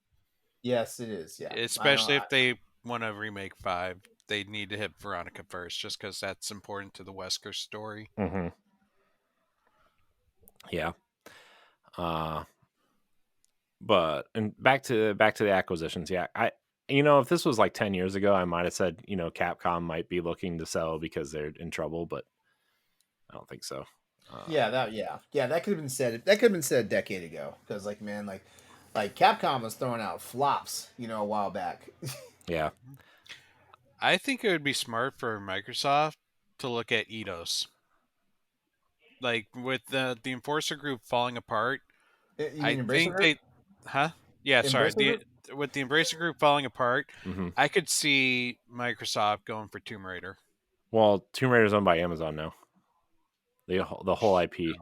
Yes, it is. Yeah, Especially if they want to remake 5, they need to hit Veronica first, just because that's important to the Wesker story. Mm-hmm. Yeah. But and back to the acquisitions. Yeah, if this was like 10 years ago, I might have said Capcom might be looking to sell because they're in trouble, but I don't think so. That could have been said. That could have been said a decade ago. Because man, like Capcom was throwing out flops, a while back. Yeah. I think it would be smart for Microsoft to look at Eidos. Like with the Enforcer group falling apart, You I mean Embracer think Group? they, huh? Yeah, sorry. Embracer Group? With the Embracer group falling apart, Mm-hmm. I could see Microsoft going for Tomb Raider. Well, Tomb Raider is owned by Amazon now. The whole IP,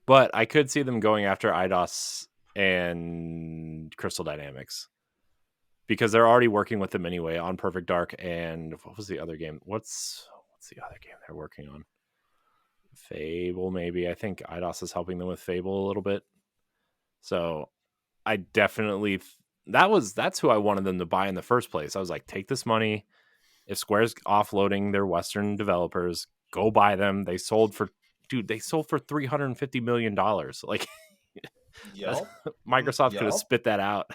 but I could see them going after Eidos and Crystal Dynamics because they're already working with them anyway on Perfect Dark. And what was the other game? What's the other game they're working on? Fable, maybe. I think Eidos is helping them with Fable a little bit. So I definitely that's who I wanted them to buy in the first place. I was like, take this money. If Square's offloading their Western developers, go buy them. They sold for $350 million. Like, Microsoft could have spit that out.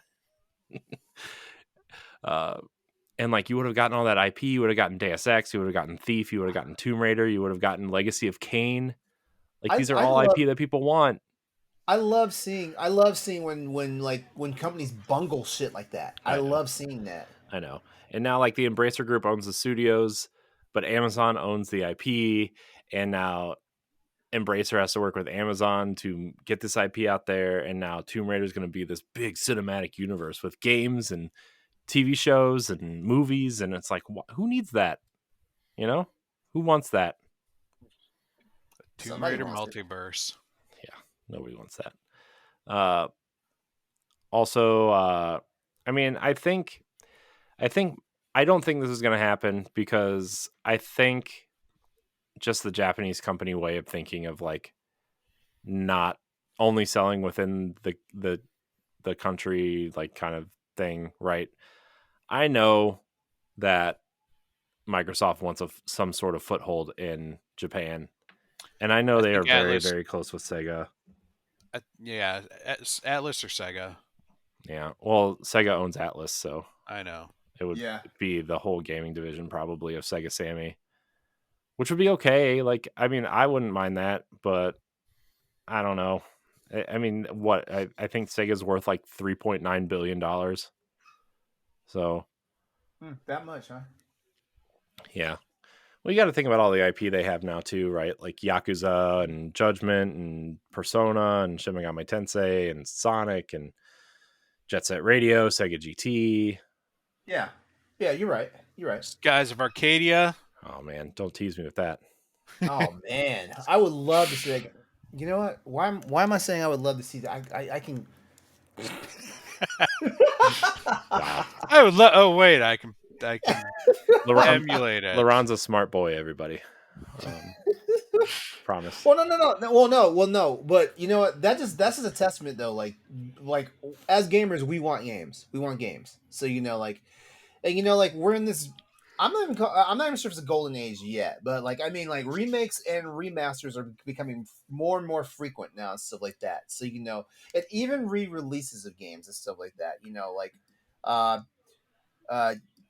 And like, you would have gotten all that IP. You would have gotten Deus Ex. You would have gotten Thief. You would have gotten Tomb Raider. You would have gotten Legacy of Kain. Like, these are all IP that people want. I love seeing when companies bungle shit like that. I love seeing that. I know. And now like the Embracer Group owns the studios, but Amazon owns the IP, and now Embracer has to work with Amazon to get this IP out there, and now Tomb Raider is going to be this big cinematic universe with games and TV shows and movies, and it's like, who needs that? Who wants that? Tomb Raider multiverse. Yeah, nobody wants that. Also, I mean, I don't think this is going to happen because I think just the Japanese company way of thinking of like not only selling within the country, like kind of thing, right? I know that Microsoft wants some sort of foothold in Japan, and I know they are very, very close with Sega. Yeah, Atlas or Sega. Yeah, well, Sega owns Atlas, so I know it would be the whole gaming division probably of Sega Sammy, which would be okay. Like, I mean, I wouldn't mind that, but I don't know. I mean, what I think Sega's worth like $3.9 billion. So that much, huh? Yeah. Well, you got to think about all the IP they have now too, right? Like Yakuza and Judgment and Persona and Shin Megami Tensei and Sonic and Jet Set Radio, Sega GT. Yeah, you're right. Skies of Arcadia. Oh man, don't tease me with that. Oh man, I would love to see that. You know what? Why am I saying I would love to see that? I can. Wow. I would love. Oh wait, I can emulate it. LeRon's a smart boy, everybody. Promise. Well, no. But you know what? That's just a testament, though. Like as gamers, we want games. We want games. So we're in this. I'm not even sure if it's a golden age yet, but I mean, remakes and remasters are becoming more and more frequent now and stuff like that. So and even re-releases of games and stuff like that.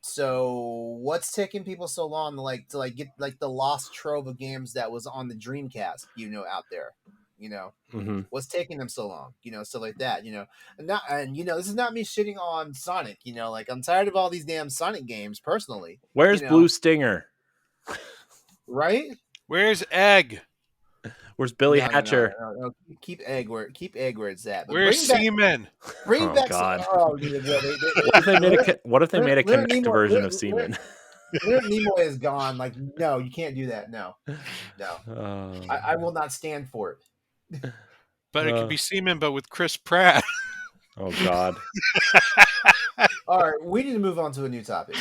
So what's taking people so long to get the lost trove of games that was on the Dreamcast, out there, Mm-hmm. What's taking them so long, stuff like that, and this is not me shitting on Sonic, I'm tired of all these damn Sonic games personally. Where's Blue Stinger? Right? Where's Egg? Where's Billy Hatcher? No. Keep egg where it's at. But where's Seaman? Bring back. God. What if they made a Kinect version of Seaman? Leonard Nimoy is gone. No, you can't do that. No. I will not stand for it. But it could be Seaman, but with Chris Pratt. Oh God. All right, we need to move on to a new topic.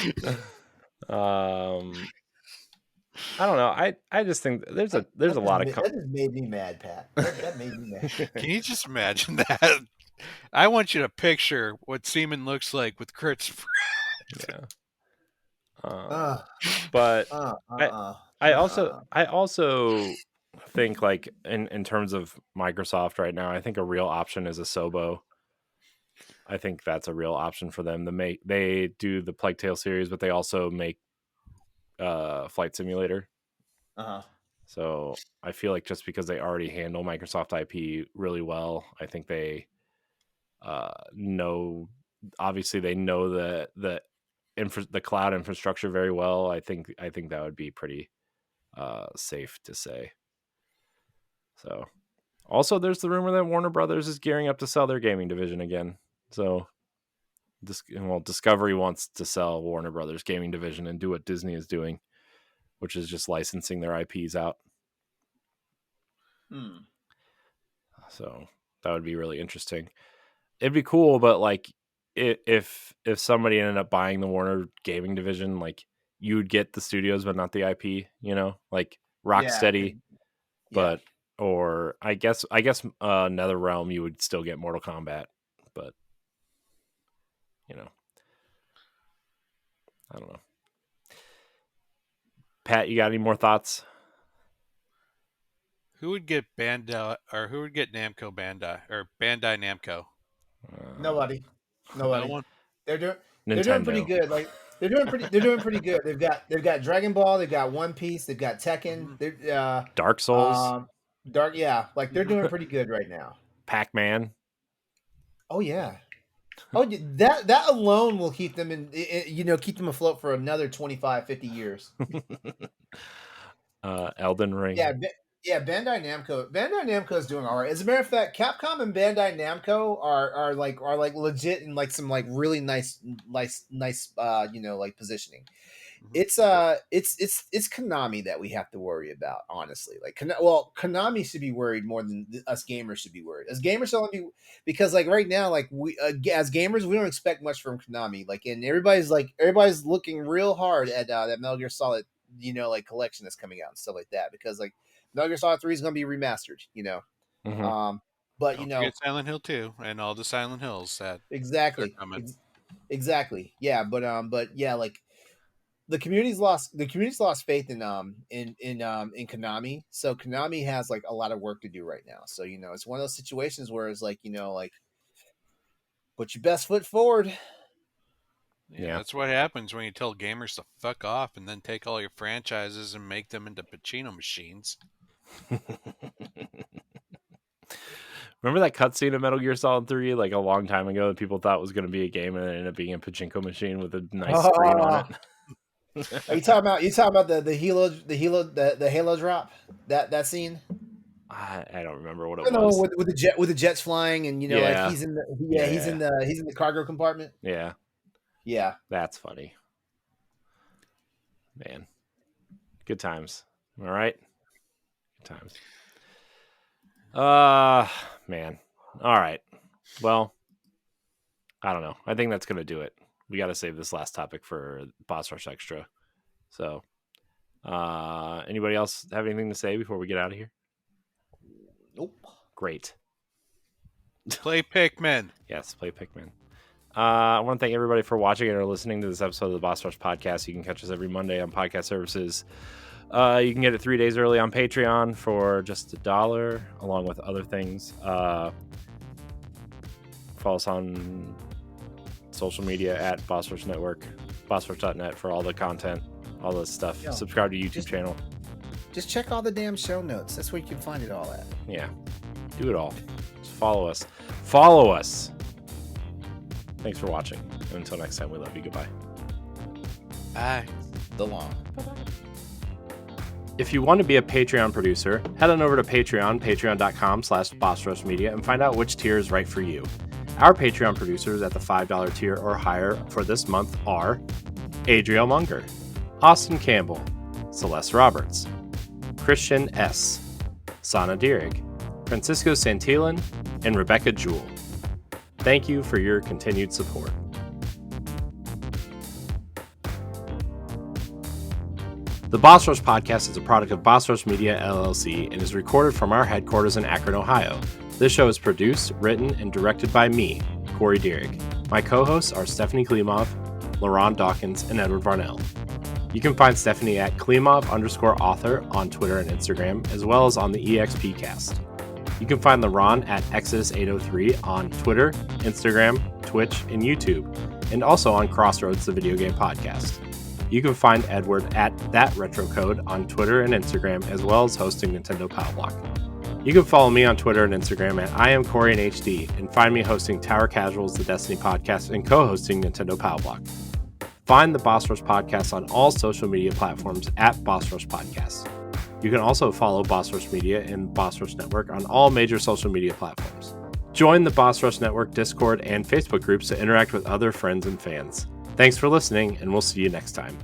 I don't know. I just think there's a lot of. That just made me mad, Pat. That made me mad. Can you just imagine that? I want you to picture what semen looks like with Kurt's. Yeah. Uh, But uh, uh, I uh, I also uh. I also think like in terms of Microsoft right now, I think a real option is a Sobo. I think that's a real option for them. They do the Plague Tale series, but they also make Flight Simulator. Uh-huh. So I feel like just because they already handle Microsoft IP really well, I think they know. Obviously, they know the cloud infrastructure very well. I think that would be pretty safe to say. So, also, there's the rumor that Warner Brothers is gearing up to sell their gaming division again. So, Discovery wants to sell Warner Brothers gaming division and do what Disney is doing, which is just licensing their IPs out. Hmm. So that would be really interesting. It'd be cool, but like if somebody ended up buying the Warner gaming division, like you would get the studios but not the IP, like Yeah. Rocksteady, Yeah. but or I guess NetherRealm you would still get Mortal Kombat, but I don't know. Pat, you got any more thoughts? Who would get Bandai or who would get Namco Bandai or Bandai Namco? Nobody. No Nobody. one. They're doing pretty Nintendo, good. Like they're doing pretty good. They've got Dragon Ball, they've got One Piece, they've got Tekken, Mhm. they're Dark Souls, Dark, yeah, like they're doing pretty good right now. Pac-Man. Oh yeah. Oh, that alone will keep them keep them afloat for another 25, 50 years. Elden Ring. Yeah, yeah. Bandai Namco is doing all right. As a matter of fact, Capcom and Bandai Namco are like legit in like some like really nice like positioning. Mhm. It's Konami that we have to worry about, honestly. Like, Konami should be worried more than us gamers should be worried. As gamers, should only be because like right now, like we as gamers, we don't expect much from Konami. Like, and everybody's looking real hard at that Metal Gear Solid, like collection that's coming out and stuff like that because like Metal Gear Solid 3 is going to be remastered. Mm-hmm. Um, but Don't forget Silent Hill 2 and all the Silent Hills that they're exactly, coming. exactly, yeah. But yeah, like the community's lost faith in Konami. So Konami has like a lot of work to do right now. So it's one of those situations where it's like like put your best foot forward. Yeah, that's what happens when you tell gamers to fuck off and then take all your franchises and make them into Pacino machines. Remember that cutscene of Metal Gear Solid 3 like a long time ago that people thought was going to be a game and it ended up being a pachinko machine with a nice screen on it? Are you talking about the Halo drop that scene? I don't remember what it You know, was. with the jets flying and like Yeah. he's in the Yeah. he's in the cargo compartment. Yeah. Yeah. That's funny. Man. Good times. All right. Good times. Man. All right. Well, I don't know. I think that's going to do it. We got to save this last topic for Boss Rush Extra. So, anybody else have anything to say before we get out of here? Nope. Great. Play Pikmin. Yes, play Pikmin. I want to thank everybody for watching and or listening to this episode of the Boss Rush Podcast. You can catch us every Monday on podcast services. You can get it 3 days early on Patreon for just $1, along with other things. Follow us on social media at Boss Rush Network, bossrush.net for all the content, all this stuff. Yeah. Subscribe to YouTube channel. Just check all the damn show notes. That's where you can find it all at. Yeah, do it all. Just follow us. Follow us. Thanks for watching. And until next time, we love you. Goodbye. Bye. The long. If you want to be a Patreon producer, head on over to Patreon, patreon.com/BossRushMedia, and find out which tier is right for you. Our Patreon producers at the $5 tier or higher for this month are Adriel Munger, Austin Campbell, Celeste Roberts, Christian S., Sana Dirrig, Francisco Santillan, and Rebecca Jewell. Thank you for your continued support. The Boss Rush Podcast is a product of Boss Rush Media, LLC, and is recorded from our headquarters in Akron, Ohio. This show is produced, written, and directed by me, Corey Dirrig. My co-hosts are Stephanie Klimov, LeRon Dawkins, and Edward Varnell. You can find Stephanie at Klimov_author on Twitter and Instagram, as well as on the EXP cast. You can find LeRon at Exodus803 on Twitter, Instagram, Twitch, and YouTube, and also on Crossroads, the video game podcast. You can find Edward at ThatRetroCode on Twitter and Instagram, as well as hosting Nintendo Power Block. You can follow me on Twitter and Instagram at IamCoreyInHD, and find me hosting Tower Casuals, the Destiny podcast, and co-hosting Nintendo Power Block. Find the Boss Rush Podcast on all social media platforms at Boss Rush Podcast. You can also follow Boss Rush Media and Boss Rush Network on all major social media platforms. Join the Boss Rush Network Discord and Facebook groups to interact with other friends and fans. Thanks for listening, and we'll see you next time.